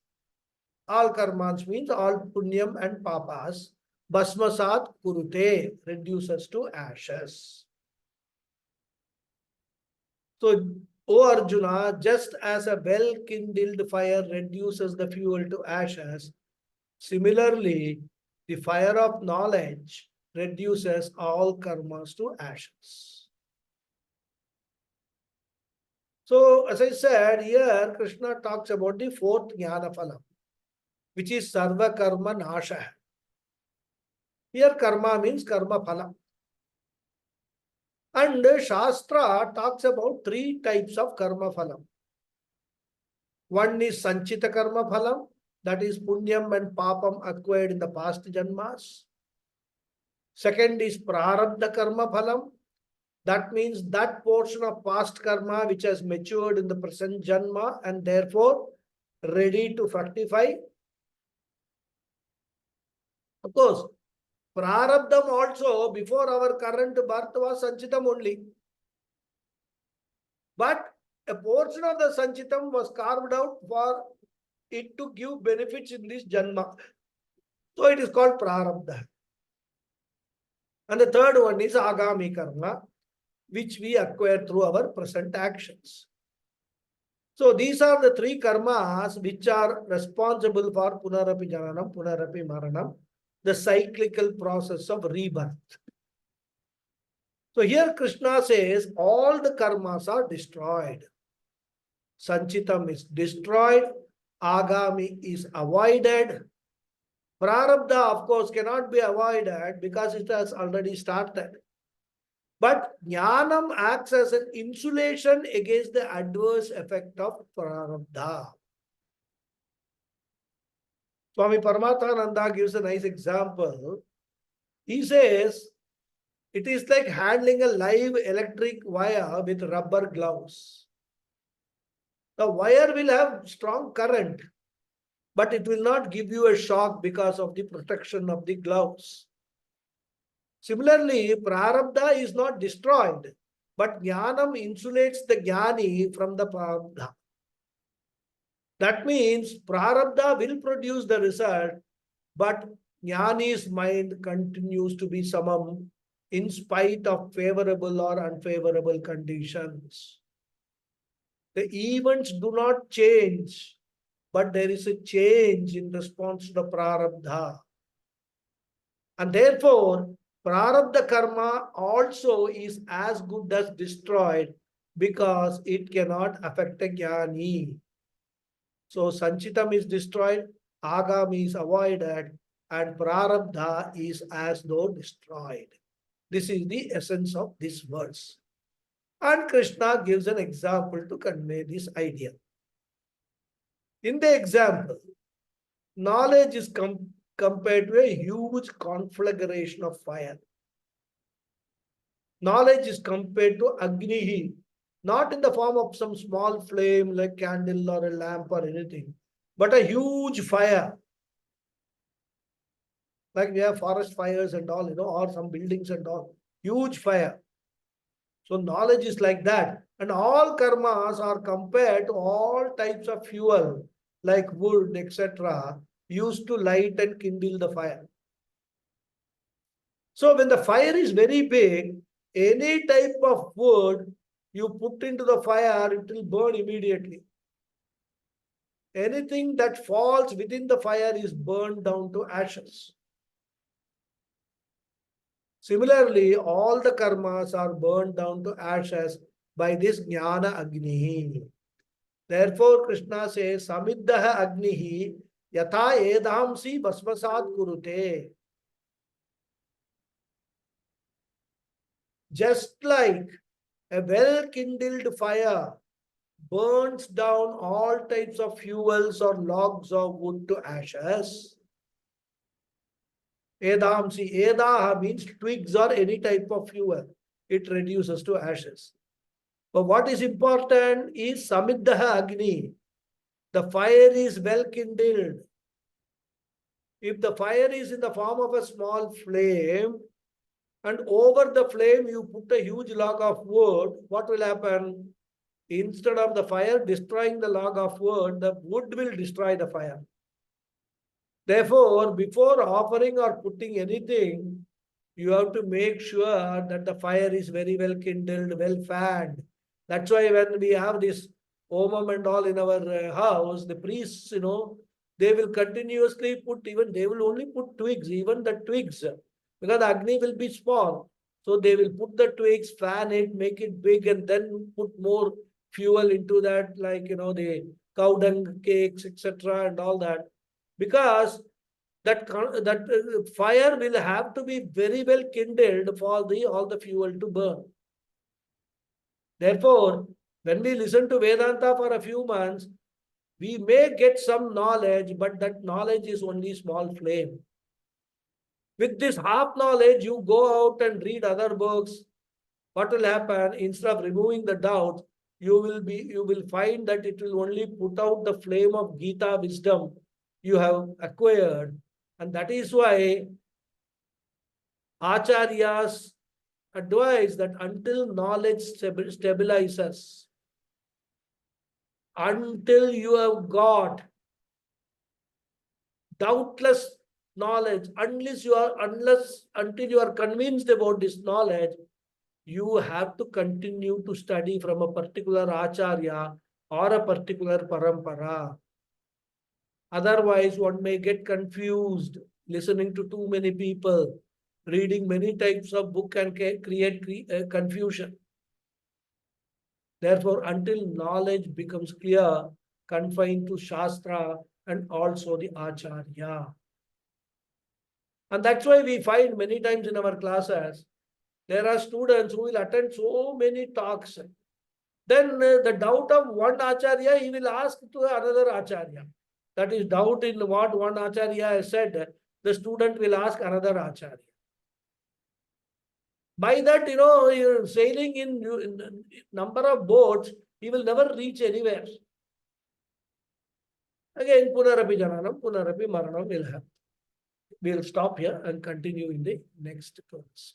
means all punyam and papas, bhasmasat kurute, reduces to ashes. So, O Arjuna, just as a well-kindled fire reduces the fuel to ashes, similarly, the fire of knowledge reduces all karmas to ashes. So, as I said, here Krishna talks about the fourth jnana phalam, which is sarva karma nasha. Here karma means karma phala. And Shastra talks about three types of karma phalam. One is sanchita karma phalam, that is punyam and papam acquired in the past janmas. Second is prarabdha karma phalam, That means that portion of past karma which has matured in the present janma and therefore ready to fructify. Of course, prarabdham also before our current birth was sanchitam only. But a portion of the sanchitam was carved out for it to give benefits in this janma. So it is called prarabdha. And the third one is agami karma, which we acquire through our present actions. So these are the three karmas which are responsible for punarapi jananam, punarapi maranam, the cyclical process of rebirth. So here Krishna says all the karmas are destroyed. Sanchitam is destroyed, agami is avoided. Prarabdha, of course, cannot be avoided because it has already started. But jnanam acts as an insulation against the adverse effect of prarabdha. Swami Paramathananda gives a nice example. He says, it is like handling a live electric wire with rubber gloves. The wire will have strong current, but it will not give you a shock because of the protection of the gloves. Similarly, prarabdha is not destroyed, but jnanam insulates the jnani from the prarabdha. That means prarabdha will produce the result, but jnani's mind continues to be samam in spite of favorable or unfavorable conditions. The events do not change, but there is a change in response to the prarabdha. And therefore, prarabdha karma also is as good as destroyed because it cannot affect a jnani. So sanchitam is destroyed, agami is avoided, and prarabdha is as though destroyed. This is the essence of this verse. And Krishna gives an example to convey this idea. In the example, knowledge is compared to a huge conflagration of fire. Knowledge is compared to Agnihi, not in the form of some small flame like candle or a lamp or anything, but a huge fire. Like we have forest fires and all, or some buildings and all. Huge fire. So knowledge is like that. And all karmas are compared to all types of fuel, like wood, etc., used to light and kindle the fire. So when the fire is very big, any type of wood you put into the fire, it will burn immediately. Anything that falls within the fire is burned down to ashes. Similarly, all the karmas are burned down to ashes by this jnana agni. Therefore, Krishna says, Samiddaha agnihi yatha edamsi basmasat kurute. Just like a well-kindled fire burns down all types of fuels or logs of wood to ashes. Edamsi, edaha means twigs or any type of fuel. It reduces to ashes. But what is important is samiddaha agni. The fire is well kindled. If the fire is in the form of a small flame, and over the flame you put a huge log of wood, what will happen? Instead of the fire destroying the log of wood, the wood will destroy the fire. Therefore, before offering or putting anything, you have to make sure that the fire is very well kindled, well fanned. That's why when we have this homam and all in our house, the priests, they will continuously put, even they will only put twigs, even the twigs, because the Agni will be small. So they will put the twigs, fan it, make it big, and then put more fuel into that, like, the cow dung cakes, etc., and all that. Because that fire will have to be very well kindled for all the fuel to burn. Therefore, when we listen to Vedanta for a few months, we may get some knowledge, but that knowledge is only small flame. With this half knowledge, you go out and read other books, what will happen? Instead of removing the doubt, you will find that it will only put out the flame of Gita wisdom you have acquired. And that is why Acharyas advise that until knowledge stabilizes, until you have got doubtless knowledge, until you are convinced about this knowledge, you have to continue to study from a particular Acharya or a particular parampara. Otherwise, one may get confused listening to too many people, reading many types of book and create confusion. Therefore, until knowledge becomes clear, confined to Shastra and also the Acharya. And that's why we find many times in our classes, there are students who will attend so many talks. Then the doubt of one Acharya, he will ask to another Acharya. That is doubt in what one Acharya has said, the student will ask another Acharya. By that, you're sailing in number of boats, he will never reach anywhere. Again, Punarapi Jananam, Punarapi Maranam will happen. We'll stop here and continue in the next class.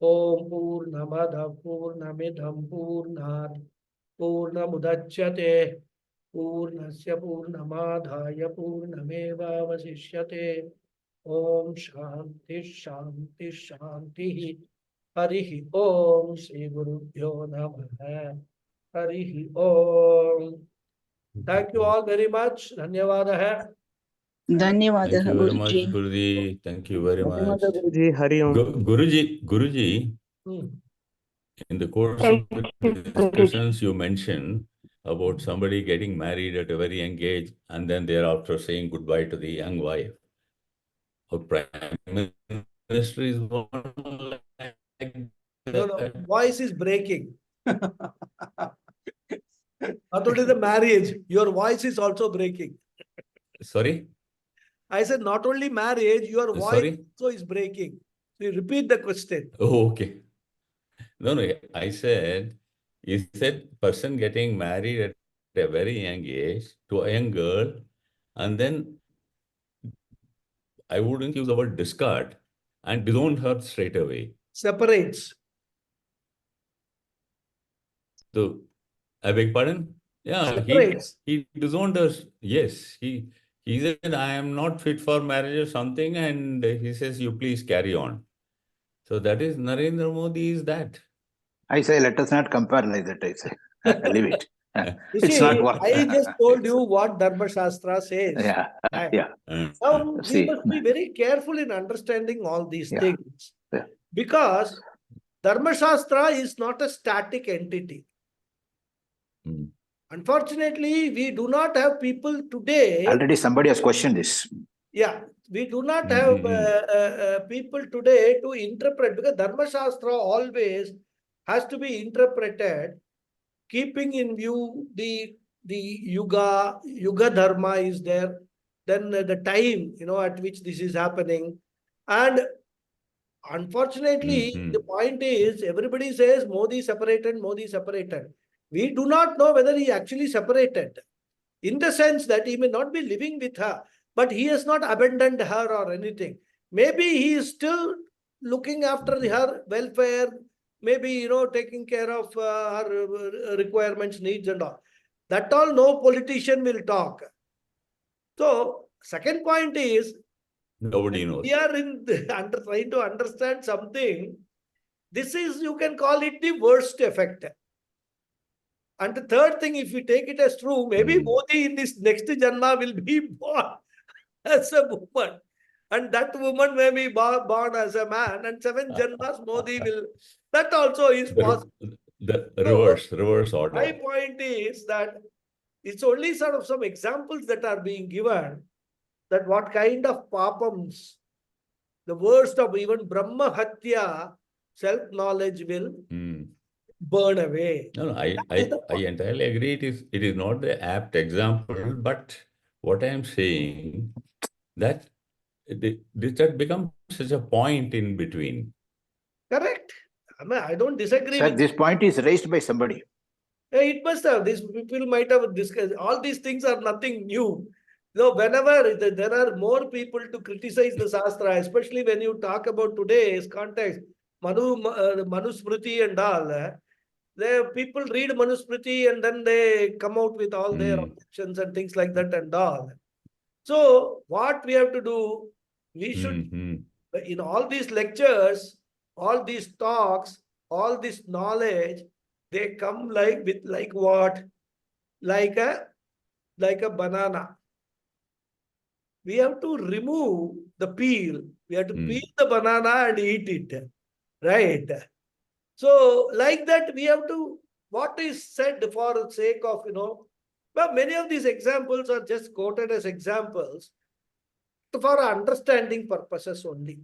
Om Purnamada Purnamidam Purnat Purnamudachyate Purnasya Purnamadhaya Purnameva Vasishyate. Om Shanti Shanti Shanti. Harihi Om Sri Gurubhyo Namaha. Harihi Om. Thank you all very much. Dhanyavadaha. धन्यवादः Thank you very much, Guruji Guruji. Thank you very much. धन्यवाद गुरुजी हरि ओम Guruji, Hmm. in the course Thank of you, the Guruji. discussions, you mentioned about somebody getting married at a very young age and then thereafter saying goodbye to the young wife. Our Prime Minister is one like No, no, that. voice is breaking. Not only the marriage, your voice is also breaking. Sorry? I said not only marriage, your voice Sorry? also is breaking. So you repeat the question. Oh, okay. No, I said, is that person getting married at a very young age to a young girl, and then I wouldn't use the word discard and disown her straight away. Separates. So, I beg pardon? Yeah, Separates. he disowned us. Yes, he said, I am not fit for marriage or something, and he says, you please carry on. So that is Narendra Modi is that. I say, let us not compare like that. I say, leave it. You It's see, not worth. I just told you what Dharma Shastra says. Yeah, Right? yeah. Now, we See. must be very careful in understanding all these Yeah. things. Yeah. Because Dharma Shastra is not a static entity. Mm. Unfortunately, we do not have people today. Already somebody has questioned this. Yeah, we do not have people today to interpret, because Dharma Shastra always has to be interpreted keeping in view the yuga dharma is there, then the time at which this is happening. And unfortunately, the point is everybody says Modi separated. We do not know whether he actually separated, in the sense that he may not be living with her, but he has not abandoned her or anything. Maybe he is still looking after her welfare, maybe, taking care of her requirements, needs and all. That all no politician will talk. So, second point is, Nobody knows. we are trying to understand something. This is, you can call it the worst effect. And the third thing, if we take it as true, maybe Modi in this next Janma will be born as a woman. And that woman may be born as a man. And 7 Janmas Modi will. That also is possible. The So, reverse order. my point is that it's only sort of some examples that are being given, that what kind of papams, the worst of even Brahma Hatya, self-knowledge will burn away. No, I entirely agree. It is not the apt example, but what I am saying that that becomes such a point in between. Correct. I mean, I don't disagree Sir, with this point is raised by somebody. it must have. These people might have discussed. All these things are nothing new. No, whenever there are more people to criticize the Shastra, especially when you talk about today's context, Manusmriti and all, the people read Manusmriti and then they come out with all their objections and things like that and all. So what we have to do, we should, in all these lectures, all these talks, all this knowledge, they come like what? Like a banana. We have to remove the peel. We have to peel the banana and eat it. Right? So like that, we have to, what is said for the sake of, but many of these examples are just quoted as examples for understanding purposes only.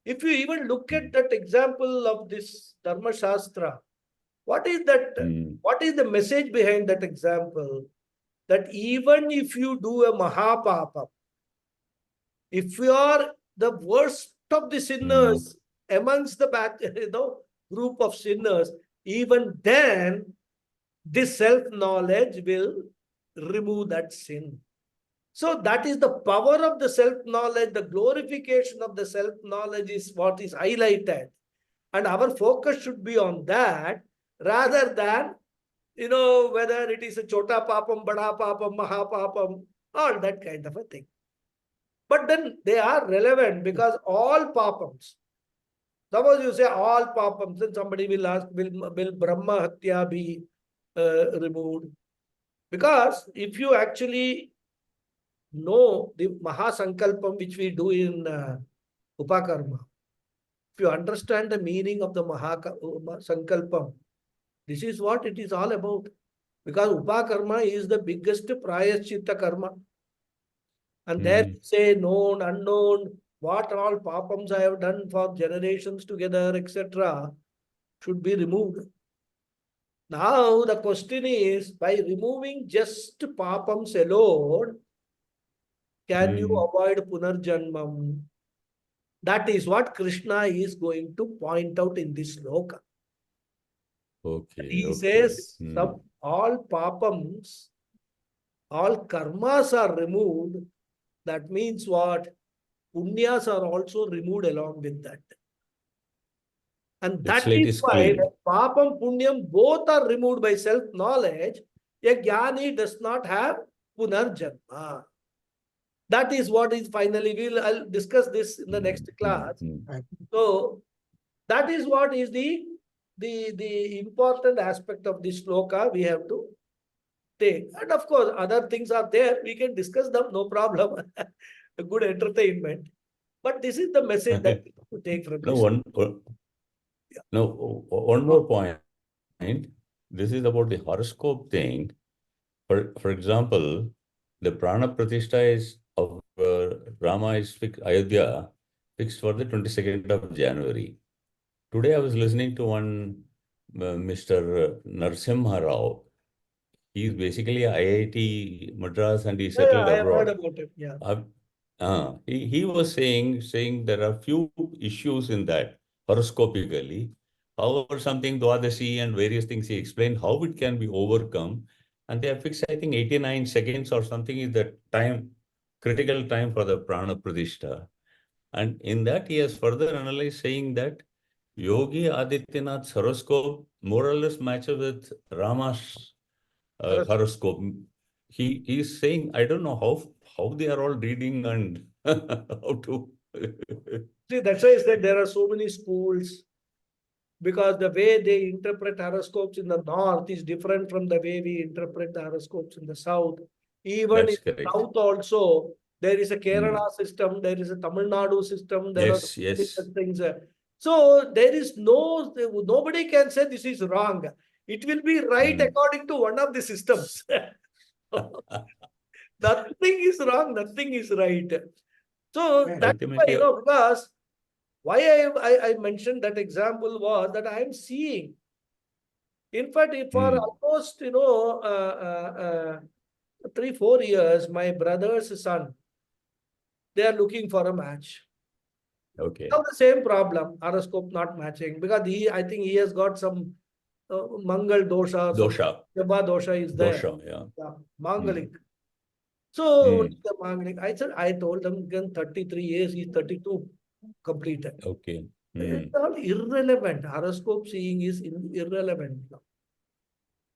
If you even look at that example of this Dharma Shastra, what is that? What is the message behind that example? That even if you do a Mahapapa, if you are the worst of the sinners amongst the group of sinners, even then this self-knowledge will remove that sin. So that is the power of the self-knowledge, the glorification of the self-knowledge is what is highlighted. And our focus should be on that rather than, whether it is a chota papam, bada papam, maha papam, all that kind of a thing. But then they are relevant because all papams, suppose you say all papams, then somebody will ask, will Brahma Hatya be removed? Because if you actually know the Mahasankalpam which we do in Upakarma, if you understand the meaning of the Mahasankalpam, this is what it is all about. Because Upakarma is the biggest Prayaschitta karma. And there you say known, unknown, what all papams I have done for generations together, etc., should be removed. Now the question is, by removing just papams alone, can you avoid punarjanmam? That is what Krishna is going to point out in this sloka. He says, all papams, all karmas are removed. That means what? Punyas are also removed along with that. And that is why papam, punyam, both are removed by self-knowledge. A jnani does not have punarjanma. That is what is finally, I'll discuss this in the next class. So that is what is the important aspect of this sloka we have to take. And of course, other things are there. We can discuss them, no problem. A good entertainment. But this is the message that we have to take from this. One more point. This is about the horoscope thing. For example, the Prana Pratishtha is of Rama is Ayodhya fixed for the 22nd of January. Today I was listening to one Mr. Narsimha Rao. He is basically IIT Madras and he settled abroad. I have heard about it. Yeah. He was saying there are few issues in that horoscopically. However, something Dwadasi and various things he explained how it can be overcome. And they have fixed, I think, 89 seconds or something is the time, critical time for the Prana Pratishtha. And in that, he has further analyzed saying that Yogi Adityanath's horoscope more or less matches with Rama's horoscope. He is saying, I don't know how they are all reading and how to. See, that's why I said there are so many schools. Because the way they interpret horoscopes in the north is different from the way we interpret the horoscopes in the south. Even in the south also, there is a Kerala system, there is a Tamil Nadu system, there are different things. So there is nobody can say this is wrong. It will be right according to one of the systems. Nothing is wrong, nothing is right. So that's why, because why I mentioned that example was that I am seeing. In fact, for almost 3-4 years, my brother's son, they are looking for a match. Okay. Now the same problem, horoscope not matching, because I think he has got some Mangal dosha, some Dosha. Jaba dosha is there. Dosha, yeah. Yeah, Mangalik. So Hmm. the Mangalik, I told him again 33 years, he's 32 completed. Okay. It's all irrelevant. Horoscope seeing is irrelevant now.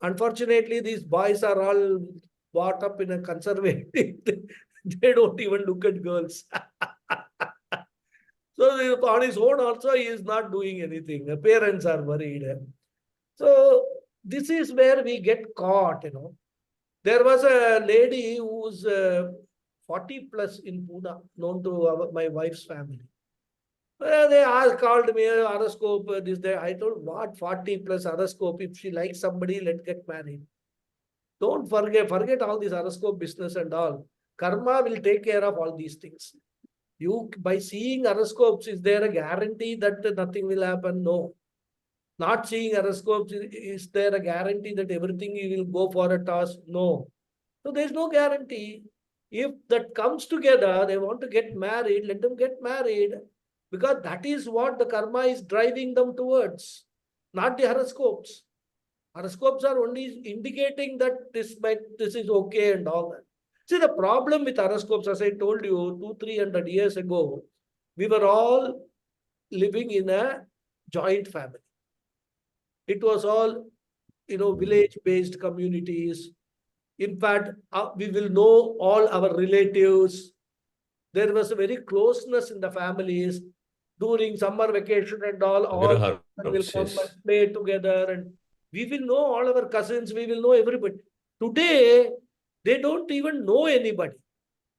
Unfortunately, these boys are all brought up in a conservative. They don't even look at girls. So on his own also, he is not doing anything. The parents are worried. So this is where we get caught, There was a lady who's 40 plus in Pune, known to my wife's family. They called me horoscope, this, that. I told, what 40 plus horoscope? If she likes somebody, let's get married. Don't forget all this horoscope business and all. Karma will take care of all these things. You, by seeing horoscopes, is there a guarantee that nothing will happen? No. Not seeing horoscopes, is there a guarantee that everything you will go for a toss? No. So there's no guarantee. If that comes together, they want to get married, let them get married. Because that is what the karma is driving them towards, not the horoscopes. Horoscopes are only indicating that this is okay and all that. See, the problem with horoscopes, as I told you, 200-300 years ago, we were all living in a joint family. It was all, village-based communities. In fact, we will know all our relatives. There was a very closeness in the families. During summer vacation and all Agrahar, will come and yes. play together, and we will know all our cousins, we will know everybody. Today, they don't even know anybody.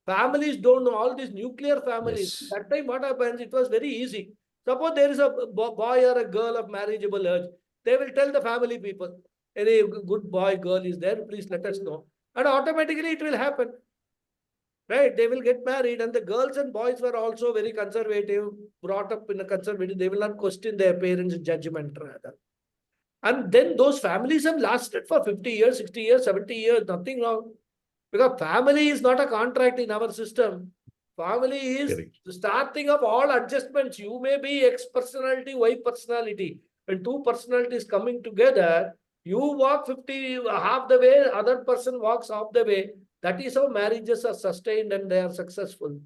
Families don't know, all these nuclear families. Yes. That time what happens, it was very easy. Suppose there is a boy or a girl of marriageable age, they will tell the family people, any good boy, girl is there, please let us know. And automatically it will happen. Right? They will get married, and the girls and boys were also very conservative, brought up in a conservative. They will not question their parents' judgment rather. And then those families have lasted for 50 years, 60 years, 70 years, nothing wrong. Because family is not a contract in our system. Family is Correct. the starting of all adjustments. You may be X personality, Y personality. When two personalities coming together, you walk 50, half the way, other person walks half the way. That is how marriages are sustained and they are successful.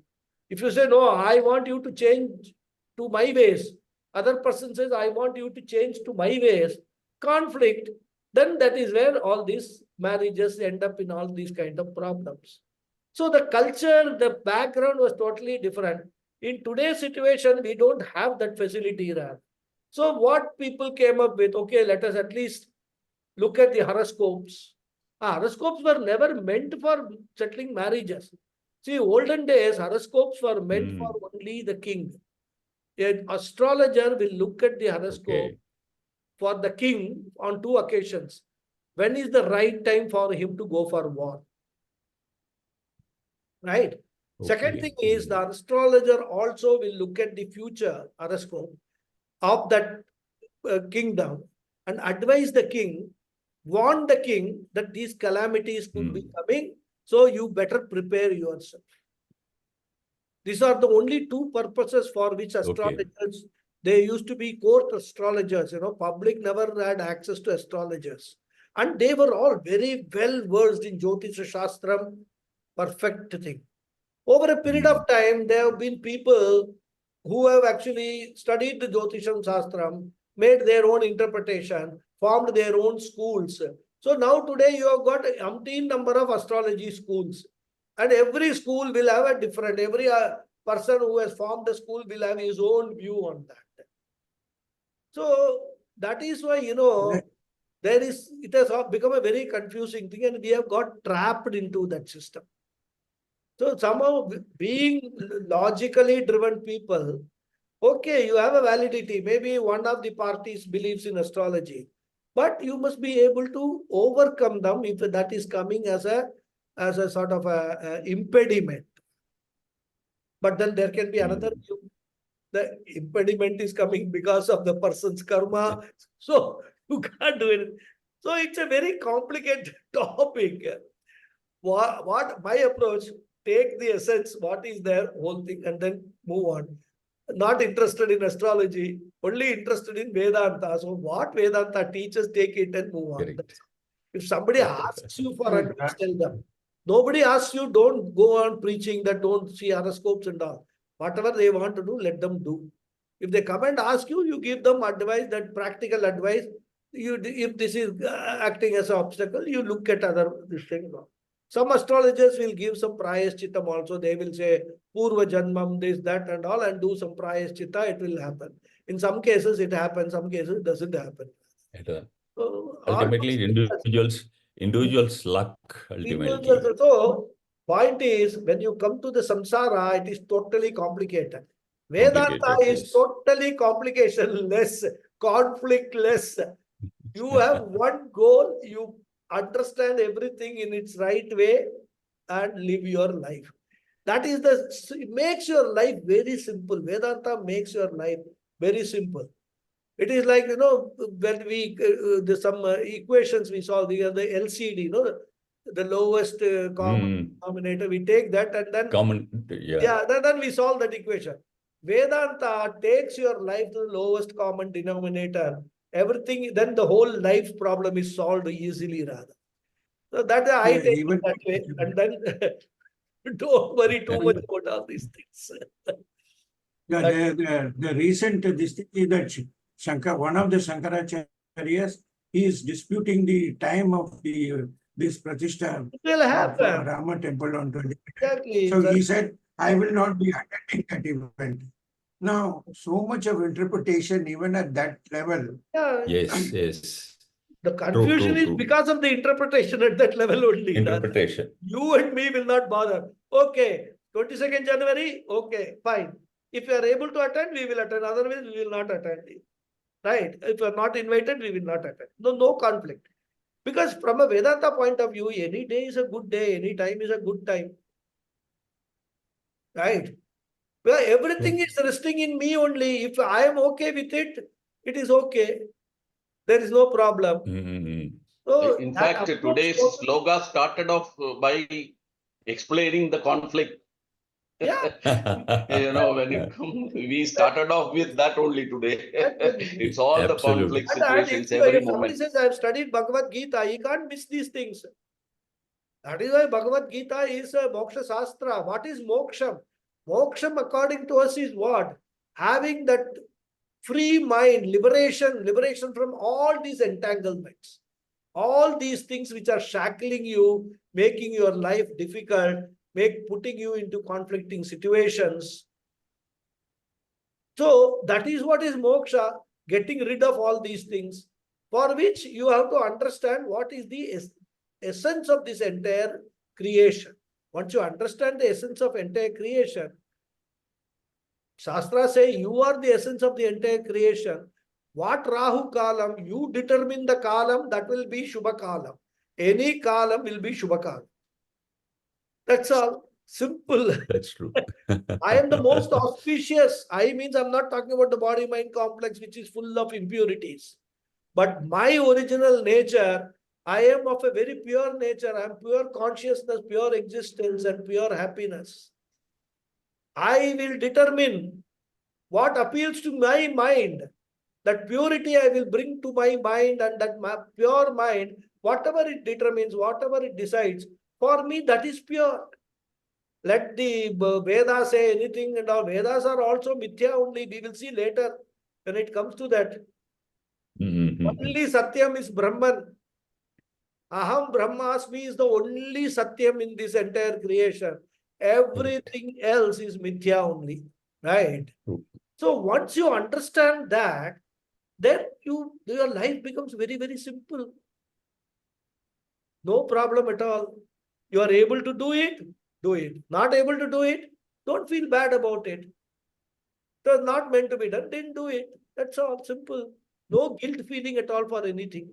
If you say, no, I want you to change to my ways, other person says, I want you to change to my ways, conflict, then that is where all these marriages end up in all these kind of problems. So the culture, the background was totally different. In today's situation, we don't have that facility there. So what people came up with, okay, let us at least look at the horoscopes. Horoscopes were never meant for settling marriages. See, olden days, horoscopes were meant for only the king. An astrologer will look at the horoscope for the king on two occasions. When is the right time for him to go for war? Right? Second thing is the astrologer also will look at the future horoscope of that kingdom and advise the king, warn the king that these calamities could be coming, so you better prepare yourself. These are the only two purposes for which astrologers, they used to be court astrologers, public never had access to astrologers. And they were all very well versed in Jyotisha Shastram, perfect thing. Over a period of time, there have been people who have actually studied the Jyotisham Shastram, made their own interpretation, formed their own schools. So now today you have got an umpteen number of astrology schools. And every school will have a different, every person who has formed the school will have his own view on that. So that is why, it has become a very confusing thing, and we have got trapped into that system. So somehow being logically driven people, okay, you have a validity. Maybe one of the parties believes in astrology, but you must be able to overcome them if that is coming as a sort of a impediment. But then there can be another view. The impediment is coming because of the person's karma. So you can't do it. So it's a very complicated topic. What my approach, take the essence, what is there, whole thing, and then move on. not interested in astrology, only interested in Vedanta. So what Vedanta teaches, take it and move on. Correct. If somebody asks you for Right, advice, tell them. Nobody asks you, don't go on preaching that, don't see horoscopes and all. Whatever they want to do, let them do. If they come and ask you, you give them advice, that practical advice. If this is acting as an obstacle, you look at other this thing. Some astrologers will give some prayashchitam also. They will say, Purva Janmam, this, that, and all, and do some prayashchitta, it will happen. In some cases, it happens, some cases, it doesn't happen. So, Ultimately, individuals' luck, ultimately. So, point is, when you come to the samsara, it is totally complicated. Vedanta Complicated, is yes. totally complication-less, conflict-less. You have one goal, you understand everything in its right way and live your life. That is it makes your life very simple. Vedanta makes your life very simple. It is like, when we, some equations we solve, the LCD, the lowest common denominator, we take that and then, then we solve that equation. Vedanta takes your life to the lowest common denominator. Everything, then the whole life problem is solved easily rather. So that I take it that way. And then don't worry too much about all these things. Yeah, the recent this thing is that one of the Shankaracharyas, he is disputing the time of this Pratishtha It will of happen. Rama temple on 20. Exactly. So he said, I will not be attending that event. Now, so much of interpretation, even at that level. Yeah. Yes. The confusion is because of the interpretation at that level only. Interpretation. You and me will not bother. Okay, 22nd January, okay, fine. If you are able to attend, we will attend. Otherwise, we will not attend. Right? If you are not invited, we will not attend. No conflict. Because from a Vedanta point of view, any day is a good day, any time is a good time. Right? Well, everything is resting in me only. If I am okay with it, it is okay. There is no problem. So In that fact, approach today's sloga started off by explaining the conflict. Yeah. When we started off with that only today. It's all the Absolutely. conflict And situations every if somebody moment. says, I have studied Bhagavad Gita, he can't miss these things. That is why Bhagavad Gita is a moksha sastra. What is moksham? Moksham, according to us, is what? Having that free mind, liberation from all these entanglements. All these things which are shackling you, making your life difficult, putting you into conflicting situations. So that is what is moksha, getting rid of all these things, for which you have to understand what is the essence of this entire creation. Once you understand the essence of entire creation, Shastra say you are the essence of the entire creation. What Rahu Kalam, you determine the Kalam, that will be Shubha Kalam. Any Kalam will be Shubha Kalam. That's all. Simple. That's true. I am the most auspicious. I means I'm not talking about the body-mind complex, which is full of impurities. But my original nature, I am of a very pure nature. I am pure consciousness, pure existence, and pure happiness. I will determine what appeals to my mind. That purity I will bring to my mind, and that my pure mind, whatever it determines, whatever it decides, for me that is pure. Let the Vedas say anything and all. Vedas are also mithya only. We will see later when it comes to that. Only Satyam is Brahman. Aham Brahmasmi is the only Satyam in this entire creation. Everything else is mithya only. Right? So once you understand that, then your life becomes very, very simple. No problem at all. You are able to do it, do it. Not able to do it, don't feel bad about it. It was not meant to be done, didn't do it. That's all, simple. No guilt feeling at all for anything.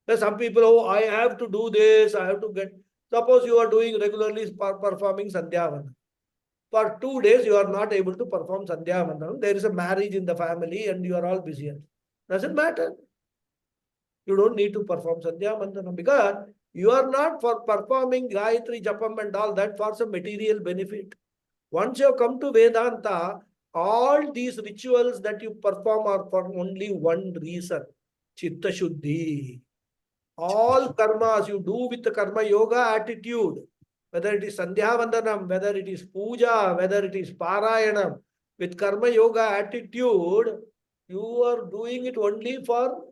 There's some people, oh, I have to do this, I have to get. Suppose you are doing regularly performing Sandhya Vandanam. For 2 days, you are not able to perform Sandhya Vandanam. There is a marriage in the family and you are all busy. Doesn't matter. You don't need to perform Sandhya Vandanam because you are not for performing Gayatri Japam and all that for some material benefit. Once you have come to Vedanta, all these rituals that you perform are for only one reason, Chitta Shuddhi. All karmas you do with the karma yoga attitude, whether it is Sandhya Vandanam, whether it is puja, whether it is Parayanam, with karma yoga attitude, you are doing it only for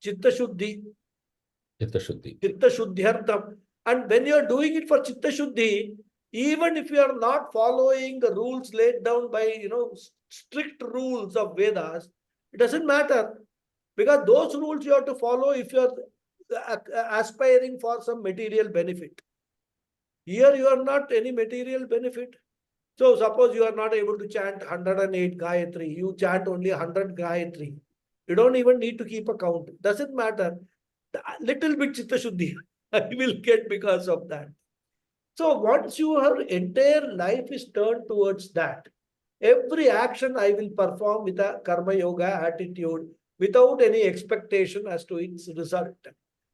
Chitta Shuddhi. Chitta Shuddhi. Chitta Shuddhyartham. And when you are doing it for Chitta Shuddhi, even if you are not following the rules laid down by, strict rules of Vedas, it doesn't matter. Because those rules you have to follow if you are aspiring for some material benefit. Here you are not any material benefit. So suppose you are not able to chant 108 Gayatri, you chant only 100 Gayatri. You don't even need to keep a count. Doesn't matter. Little bit Chitta Shuddhi I will get because of that. So once your entire life is turned towards that, every action I will perform with a karma yoga attitude without any expectation as to its result.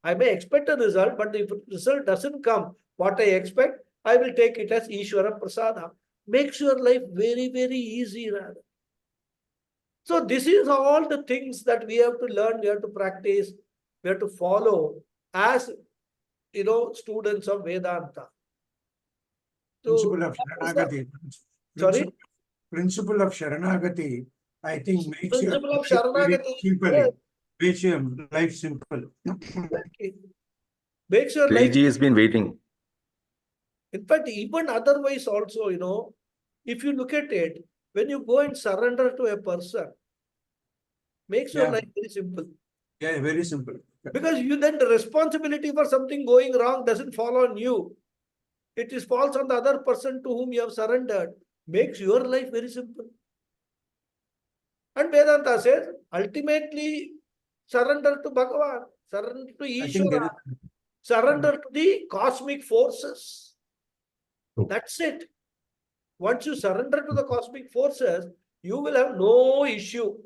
I may expect a result, but if the result doesn't come what I expect, I will take it as Ishvara Prasada. Makes your life very, very easy rather. So this is all the things that we have to learn, we have to practice, we have to follow as students of Vedanta. Principle of Sharanagati. Sorry? Principle of Sharanagati, I think, makes your Principle of life very Sharanagati, simple. yes. Makes your life simple. Makes your life. Riji has been waiting. In fact, even otherwise also, if you look at it, when you go and surrender to a person, makes your Yeah. life very simple. Yeah, very simple. Because you then the responsibility for something going wrong doesn't fall on you. It is falls on the other person to whom you have surrendered. Makes your life very simple. And Vedanta says, ultimately, surrender to Bhagavan, surrender to I think there Ishvara, is, surrender to the cosmic forces. True. That's it. Once you surrender to the cosmic forces, you will have no issue.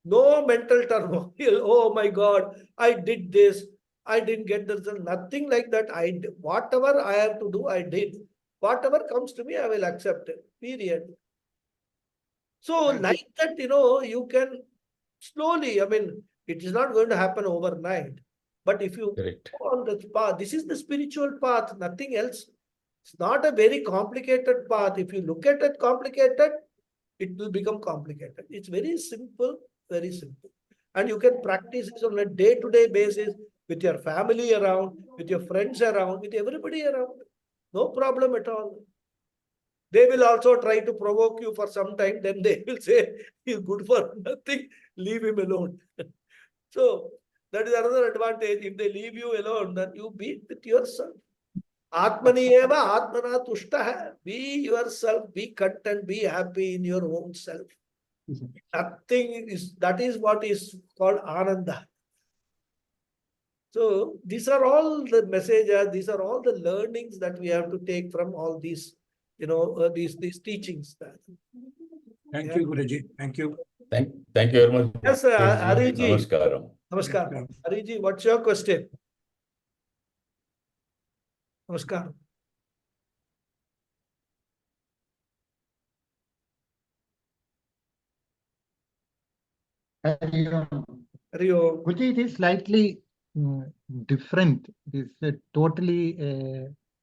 No mental turmoil. Oh my God, I did this. I didn't get the result. Nothing like that. Whatever I have to do, I did. Whatever comes to me, I will accept it. Period. So like that, you can slowly, it is not going to happen overnight. But if you Correct. go on the path, this is the spiritual path, nothing else. It's not a very complicated path. If you look at it complicated, it will become complicated. It's very simple, very simple. And you can practice this on a day-to-day basis with your family around, with your friends around, with everybody around. No problem at all. They will also try to provoke you for some time. Then they will say, he's good for nothing, leave him alone. So that is another advantage. If they leave you alone, then you be with yourself. Atmani eva atmana tushta. Be yourself, be content, be happy in your own self. Nothing is, that is what is called Ananda. So these are all the messages, these are all the learnings that we have to take from all these, these teachings. thank you, Guruji. Thank you. Thank you very much. Yes, Guruji. Ariji. Namaskaram. Namaskar. Ariji, what's your question? Namaskar. Hariyo. Guruji, it is slightly different. It is totally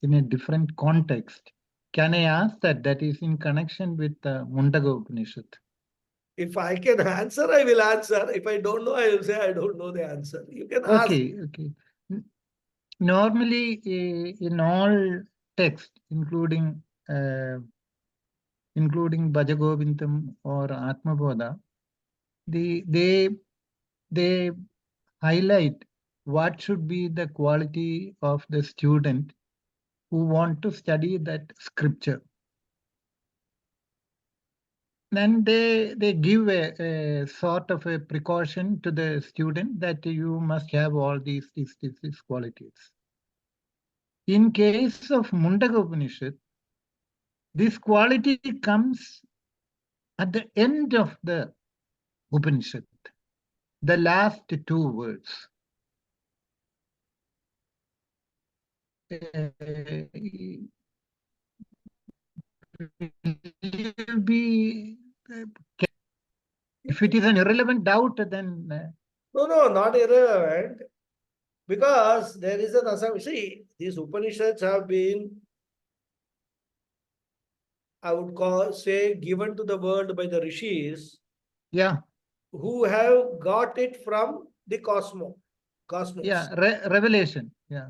in a different context. Can I ask that? That is in connection with Mundaka Upanishad. If I can answer, I will answer. If I don't know, I will say I don't know the answer. You can ask. Okay. Normally, in all texts, including Bhajagovindam or Atmabodha, they highlight what should be the quality of the student who want to study that scripture. Then they give a sort of a precaution to the student that you must have all these qualities. In case of Mundaka Upanishad, this quality comes at the end of the Upanishad, the last two words. will be, if it is an irrelevant doubt, then No, not irrelevant. Because there is an assumption. See, these Upanishads have been, I would say, given to the world by the rishis yeah, who have got it from the cosmos. yeah, revelation, yeah.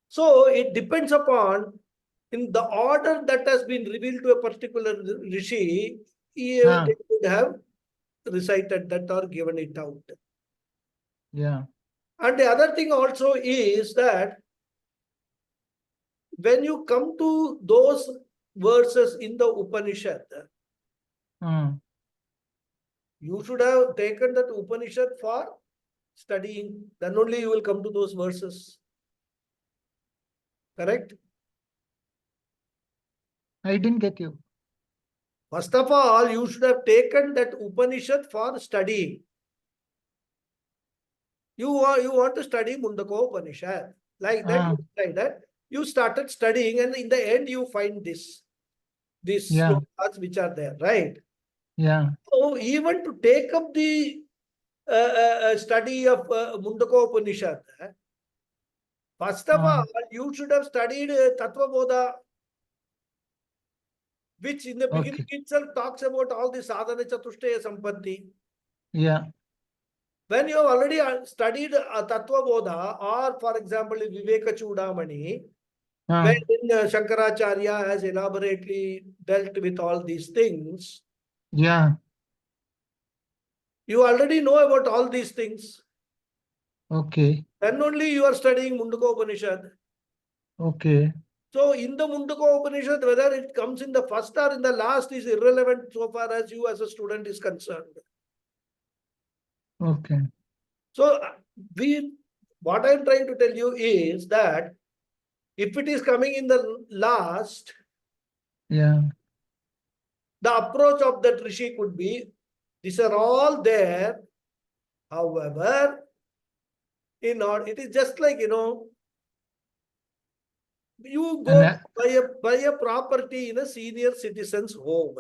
So it depends upon in the order that has been revealed to a particular rishi, they would have recited that or given it out. Yeah. And the other thing also is that when you come to those verses in the Upanishad, you should have taken that Upanishad for studying. Then only you will come to those verses. Correct? I didn't get you. First of all, you should have taken that Upanishad for studying. You want to study Mundaka Upanishad. Like that, you started studying, and in the end, you find these slokas which are there, right? Yeah. So even to take up the study of Mundaka Upanishad, first of all, you should have studied Tattva Bodha, which in the beginning itself talks about all the sadhana chatushtaya sampatti. Yeah. When you have already studied Tattva Bodha, or for example, Viveka Chudamani, when Shankaracharya has elaborately dealt with all these things, yeah, you already know about all these things. okay, Then only you are studying Mundaka Upanishad. okay, So in the Mundaka Upanishad, whether it comes in the first or in the last is irrelevant so far as you as a student is concerned. okay. So what I'm trying to tell you is that if it is coming in the last, Yeah. the approach of that rishi could be, these are all there. However, it is just like, you go buy a property in a senior citizen's home.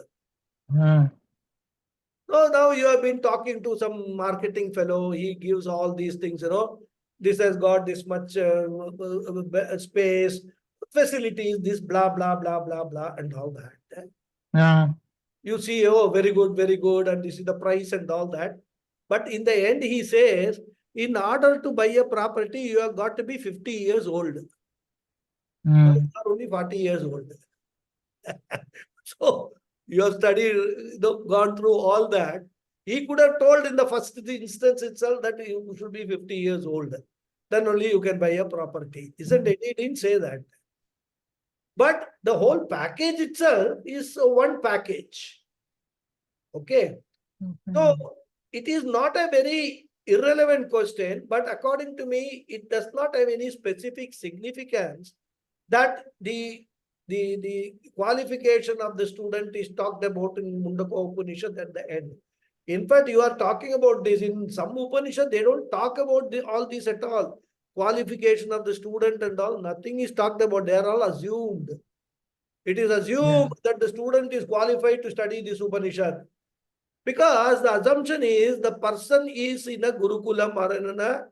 So now you have been talking to some marketing fellow. He gives all these things, this has got this much space, facilities, this blah, blah, blah, blah, blah, and all that. Yeah. You see, oh, very good, and this is the price and all that. But in the end, he says, in order to buy a property, you have got to be 50 years old. Now you are only 40 years old. So you have studied, gone through all that. He could have told in the first instance itself that you should be 50 years old. Then only you can buy a property. Isn't it? He didn't say that. But the whole package itself is one package. Okay. So it is not a very irrelevant question, but according to me, it does not have any specific significance that the qualification of the student is talked about in Mundaka Upanishad at the end. In fact, you are talking about this in some Upanishad, they don't talk about all this at all. Qualification of the student and all, nothing is talked about. They are all assumed. It is assumed that the student is qualified to study this Upanishad. Because the assumption is the person is in a Gurukulam or in a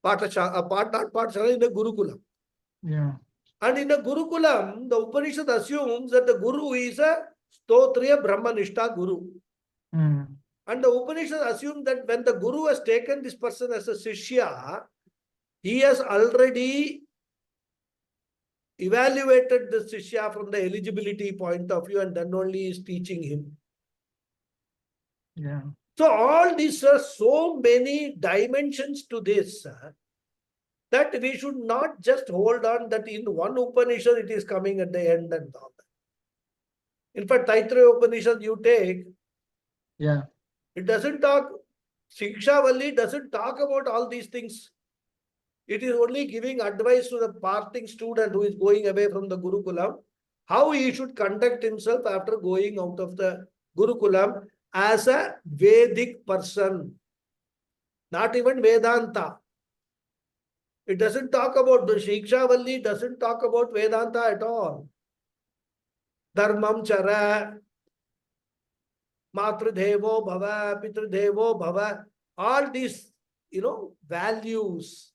Pathashala, in a Gurukulam. Yeah. And in a Gurukulam, the Upanishad assumes that the Guru is a Stotriya Brahmanishta Guru. And the Upanishad assumes that when the Guru has taken this person as a Shishya, he has already evaluated the Shishya from the eligibility point of view and then only is teaching him. Yeah. So all these are so many dimensions to this that we should not just hold on that in one Upanishad it is coming at the end and all that. In fact, Taittiriya Upanishad you take, it doesn't talk, Shikshavali doesn't talk about all these things. It is only giving advice to the parting student who is going away from the Gurukulam, how he should conduct himself after going out of the Gurukulam as a Vedic person, not even Vedanta. It doesn't talk about the Shikshavali, doesn't talk about Vedanta at all. dharmam chara, matrudevo bhava, pitrudevo bhava, all these, values,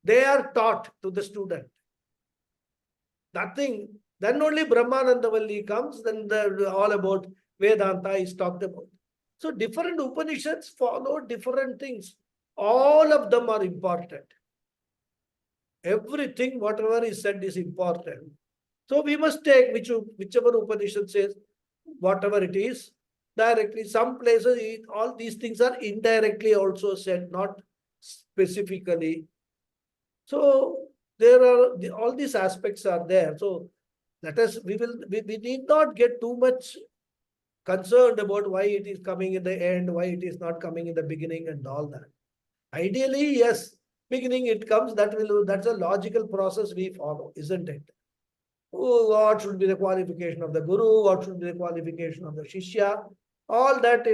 they are taught to the student. Nothing, then only Brahmanandavalli comes, then all about Vedanta is talked about. So different Upanishads follow different things. All of them are important. Everything, whatever is said is important. So we must take whichever Upanishad says, whatever it is, directly. Some places, all these things are indirectly also said, not specifically. So there are all these aspects are there. So let us, we need not get too much concerned about why it is coming in the end, why it is not coming in the beginning and all that. Ideally, yes, beginning it comes, that's a logical process we follow, isn't it? What should be the qualification of the guru? What should be the qualification of the shishya? All that,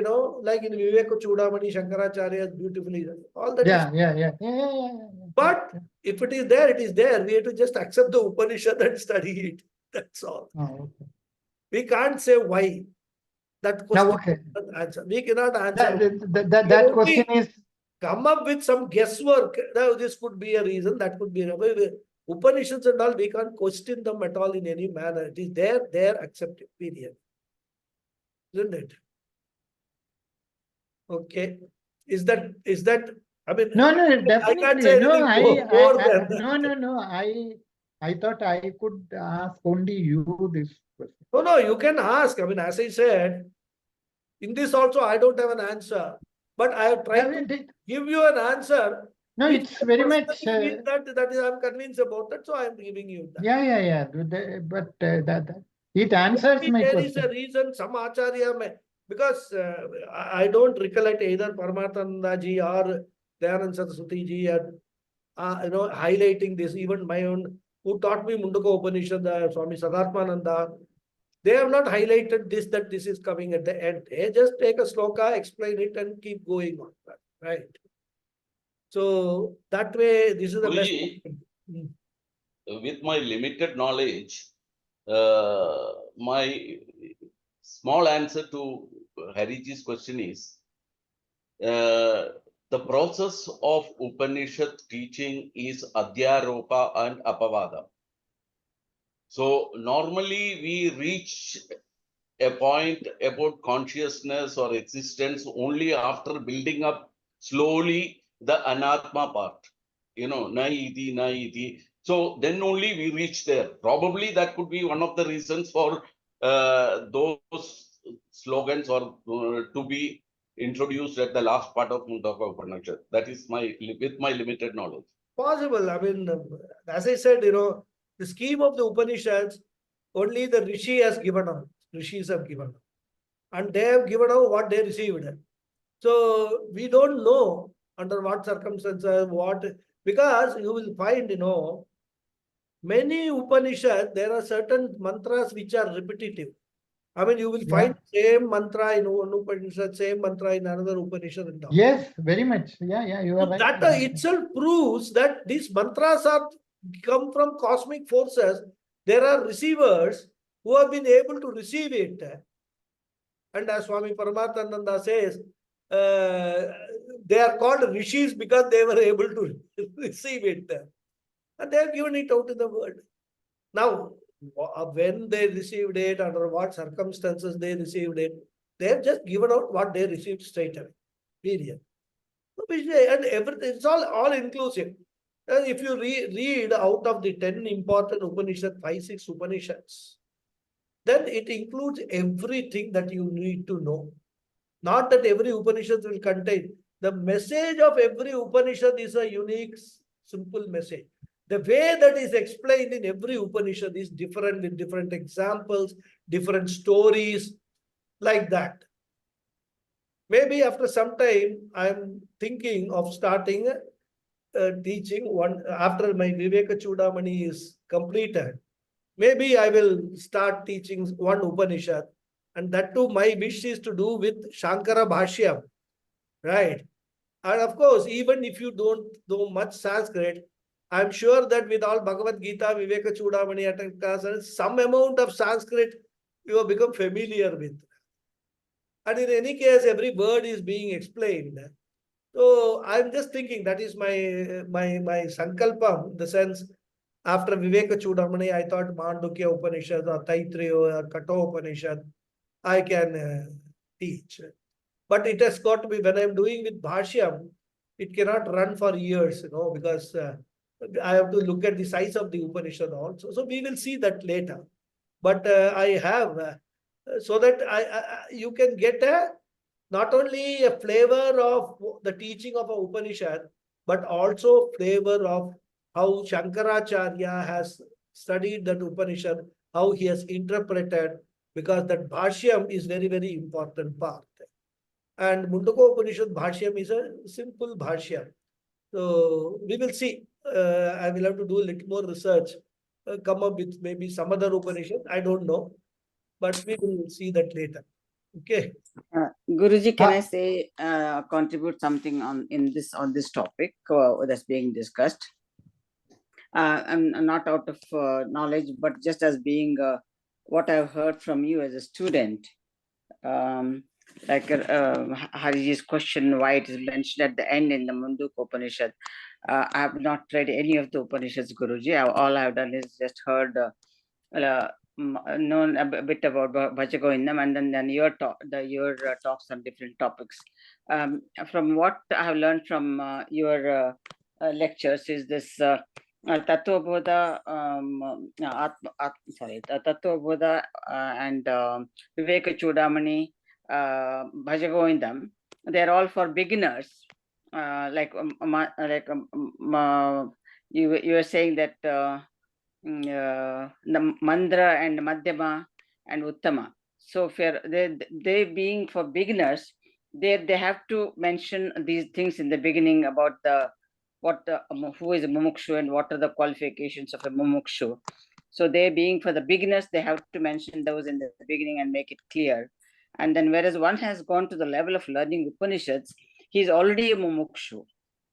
like in Viveka Chudamani, Shankaracharya beautifully, all that. Yeah. But if it is there, it is there. We have to just accept the Upanishad and study it. That's all. Oh, okay. We can't say why. That question okay. answer. We cannot answer. That question is Come up with some guesswork. Now, this could be a reason, that could be a Upanishads and all, we can't question them at all in any manner. It is there, accepted, period. Isn't it? Okay. Is that, I mean, no, I can't definitely. say No, anything more than that. no. I thought I could ask only you this question. No, you can ask. I mean, as I said, in this also, I don't have an answer. But I have tried to give you an answer. No, it's very much. That is, I'm convinced about that, so I'm giving you that. Yeah. But it answers Maybe my there question. is a reason some Acharya may, because I don't recollect either Paramathananda ji or Dayanand Saraswati ji and highlighting this. Even my own, who taught me Mundaka Upanishad, Swami Sadatmananda, they have not highlighted this, that this is coming at the end. They just take a sloka, explain it and keep going on. Right. So that way, this is the Guruji, best. with my limited knowledge, my small answer to Hariji's question is, the process of Upanishad teaching is Adhyaropa and Apavada. So normally we reach a point about consciousness or existence only after building up slowly the Anatma part. Naiti. So then only we reach there. Probably that could be one of the reasons for those slogans or to be introduced at the last part of Mundaka Upanishad. That is with my limited knowledge. Possible. I mean, as I said, the scheme of the Upanishads, only the Rishi has given out. Rishis have given out. And they have given out what they received. So we don't know under what circumstances, because you will find, many Upanishads, there are certain mantras which are repetitive. I mean, you will find same mantra in one Upanishad, same mantra in another Upanishad and all. Yes, very much. Yeah, you are So right. that itself proves that these mantras come from cosmic forces. There are receivers who have been able to receive it. And as Swami Paramathananda says, they are called rishis because they were able to receive it. And they have given it out in the world. Now, when they received it, under what circumstances they received it, they have just given out what they received straight away. Period. And everything, it's all inclusive. And if you read out of the 10 important Upanishads, 5-6 Upanishads, then it includes everything that you need to know. Not that every Upanishad will contain. The message of every Upanishad is a unique, simple message. The way that is explained in every Upanishad is different with different examples, different stories, like that. Maybe after some time, I'm thinking of starting teaching one after my Viveka Chudamani is completed. Maybe I will start teaching one Upanishad. And that too, my wish is to do with Shankara Bhashyam. Right. And of course, even if you don't know much Sanskrit, I'm sure that with all Bhagavad Gita, Viveka Chudamani, some amount of Sanskrit you have become familiar with. And in any case, every word is being explained. So I'm just thinking that is my sankalpam, in the sense, after Viveka Chudamani, I thought Mandukya Upanishad or Taittiriya or Katha Upanishad, I can teach. But it has got to be, when I'm doing with Bhashyam, it cannot run for years, because I have to look at the size of the Upanishad also. So we will see that later. But I have, so that you can get not only a flavor of the teaching of a Upanishad, but also flavor of how Shankaracharya has studied that Upanishad, how he has interpreted, because that Bhashyam is very, very important part. And Mundaka Upanishad Bhashyam is a simple Bhashyam. So we will see. I will have to do a little more research, come up with maybe some other Upanishad. I don't know, but we will see that later. Okay. Guruji, can I say contribute something on this topic that's being discussed? I'm not out of knowledge, but just as being what I've heard from you as a student, like Hariji's question, why it is mentioned at the end in the Mundaka Upanishad. I have not read any of the Upanishads, Guruji. All I've done is just heard, known a bit about Bhajagovindam, and then your talks on different topics. From what I have learned from your lectures is this Tattva Bodha, Tattva Bodha and Viveka Chudamani, Bhajagovindam. They are all for beginners. You were saying that the Mandra and Madhyama and Uttama. So for they being for beginners, they have to mention these things in the beginning about who is a mumukshu and what are the qualifications of a mumukshu. So they being for the beginners, they have to mention those in the beginning and make it clear. And then whereas one has gone to the level of learning Upanishads, he's already a mumukshu.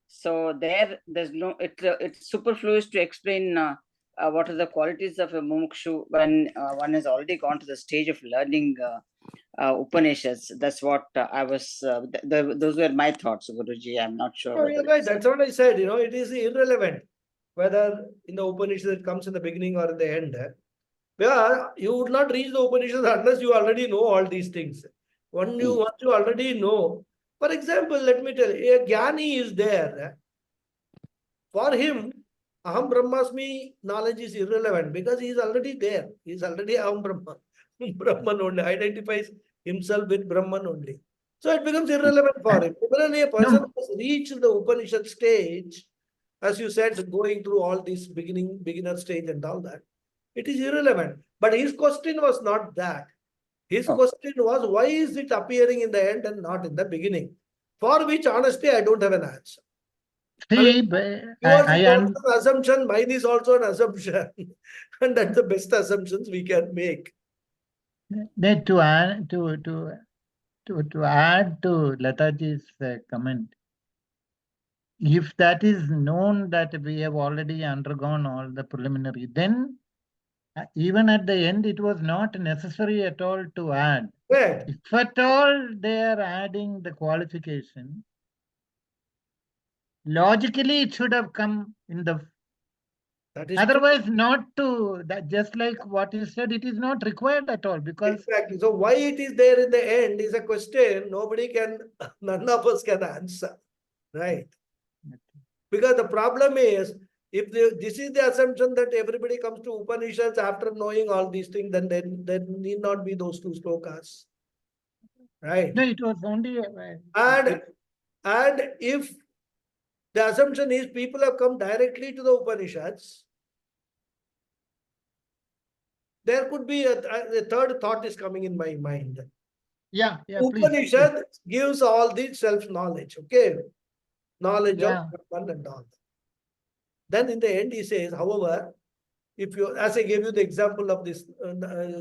So there's no, it's superfluous to explain what are the qualities of a mumukshu when one has already gone to the stage of learning Upanishads. That's what I was, those were my thoughts, Guruji. I'm not sure. No, you're right. That's what I said. It is irrelevant whether in the Upanishad it comes in the beginning or in the end. Where you would not reach the Upanishads unless you already know all these things. Once you already know, for example, let me tell you, a Jnani is there. For him, Aham Brahmasmi knowledge is irrelevant because he is already there. He is already Aham Brahma. Brahman only identifies himself with Brahman only. So it becomes irrelevant for him. Similarly, a person who has reached the Upanishad stage, as you said, going through all this beginner stage and all that, it is irrelevant. But his question was not that. His question was, why is it appearing in the end and not in the beginning? For which, honestly, I don't have an answer. See, An assumption, mine is also an assumption. And that's the best assumptions we can make. To add to Lataji's comment, if that is known that we have already undergone all the preliminary, then even at the end, it was not necessary at all to add. Right. If at all they are adding the qualification, logically it should have come in the. That is otherwise, true. Not to that, just like what you said, it is not required at all because. Exactly. So why it is there in the end is a question none of us can answer. Right. Okay. Because the problem is, if this is the assumption that everybody comes to Upanishads after knowing all these things, then there need not be those two slokas. Right. No, it was only. And if the assumption is people have come directly to the Upanishads, there could be a third thought is coming in my mind. Yeah. Upanishad gives all the self-knowledge, okay? Knowledge of Brahman and all. Then in the end, he says, however, if you, as I gave you the example of this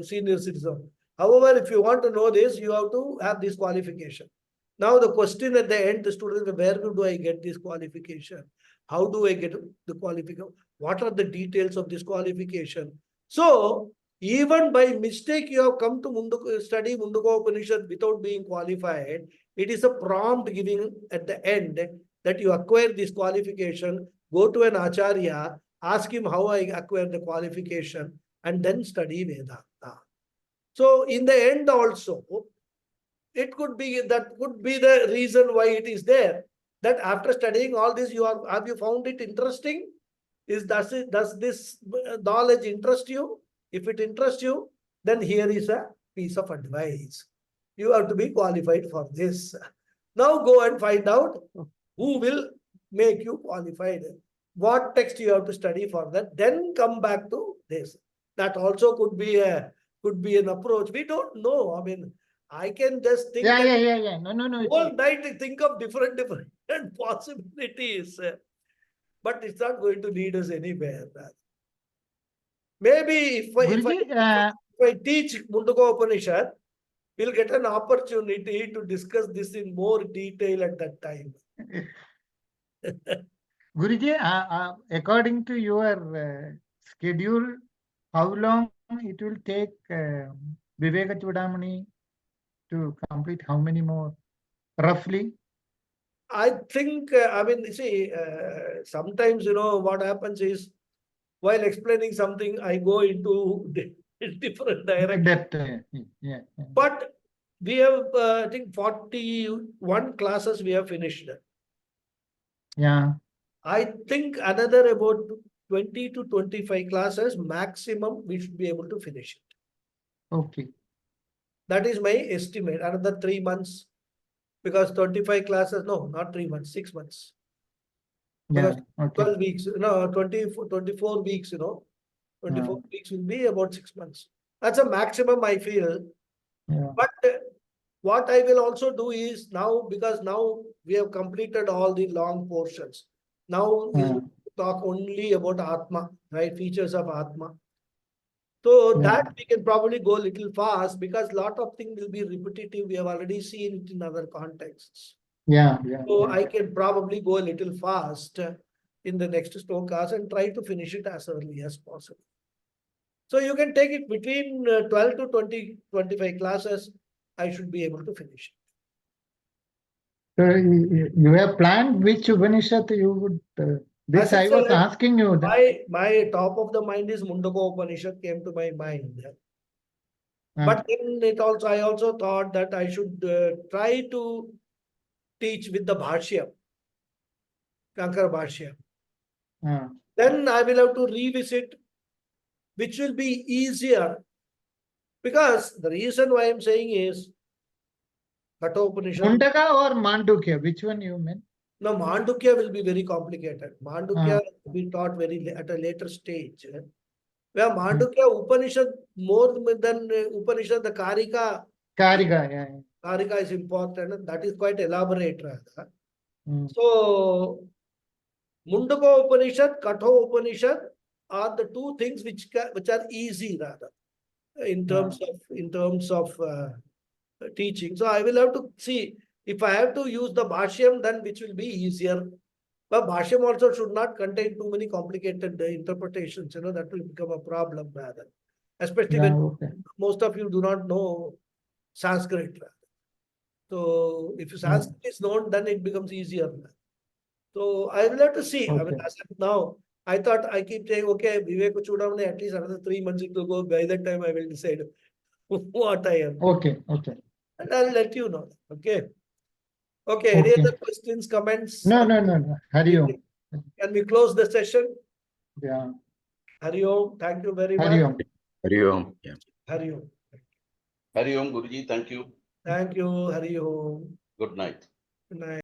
senior citizen, however, if you want to know this, you have to have this qualification. Now the question at the end, the student, where do I get this qualification? How do I get the qualification? What are the details of this qualification? So, even by mistake, you have come to study Mundaka Upanishad without being qualified. It is a prompt giving at the end that you acquire this qualification, go to an Acharya, ask him how I acquire the qualification, and then study Vedanta. So, in the end also, it could be that could be the reason why it is there. That after studying all this, have you found it interesting? Does this knowledge interest you? If it interests you, then here is a piece of advice. You have to be qualified for this. Now go and find out who will make you qualified. What text you have to study for that. Then come back to this. That also could be an approach. We don't know. I mean, I can just think. Yeah. No. Whole night think of different possibilities. But it's not going to lead us anywhere. Maybe if I teach Mundaka Upanishad, we'll get an opportunity to discuss this in more detail at that time. Guruji, according to your schedule, how long it will take Viveka Chudamani to complete? How many more, roughly? I think, sometimes, what happens is, while explaining something, I go into different direction. Yeah. But we have, I think, 41 classes we have finished. Yeah. I think another about 20 to 25 classes maximum, we should be able to finish it. Okay. That is my estimate. Another 3 months, because 25 classes, no, not 3 months, 6 months. Yeah. Because Okay. 12 weeks, 24 weeks, 24 weeks will be about 6 months. That's a maximum, I feel. Yeah. But what I will also do is now, because now we have completed all the long portions. Now we talk only about Atma, right? Features of Atma. So that we can probably go a little fast because a lot of things will be repetitive. We have already seen it in other contexts. Yeah. So I can probably go a little fast in the next slokas and try to finish it as early as possible. So you can take it between 12 to 20, 25 classes. I should be able to finish it. So you have planned which Upanishad you would. This As I I was said, asking you. My top of the mind is Mundaka Upanishad came to my mind. But then I also thought that I should try to teach with the Bhashya, Shankara Bhashya. Then I will have to revisit, which will be easier. Because the reason why I'm saying is, Kathopanishad. Mundaka or Mandukya? Which one you meant? No, Mandukya will be very complicated. Mandukya will be taught at a later stage. Where Mandukya Upanishad, more than Upanishad, the Karika. Karika is important. That is quite elaborate. So, Mundaka Upanishad, Katho Upanishad are the two things which are easy rather in terms of teaching. So I will have to see if I have to use the Bhashyam, then which will be easier. But Bhashyam also should not contain too many complicated interpretations. That will become a problem rather. Especially when most of you do not know Sanskrit. Rather. So if Sanskrit is known, then it becomes easier. So I will have to see. I mean, as of now, I thought I keep saying, okay, Vivek Chudamani, at least another 3 months it will go. By that time, I will decide what I am. Okay. And I'll let you know. Okay. Any other questions, comments? No. Hari Om. Can we close the session? Yeah. Hari Om. Thank you very much. Hari Om. Hari Om. Yeah. Hari Om. Hari Om, Guruji. Thank you. Thank you. Hari Om. Good night. Good night.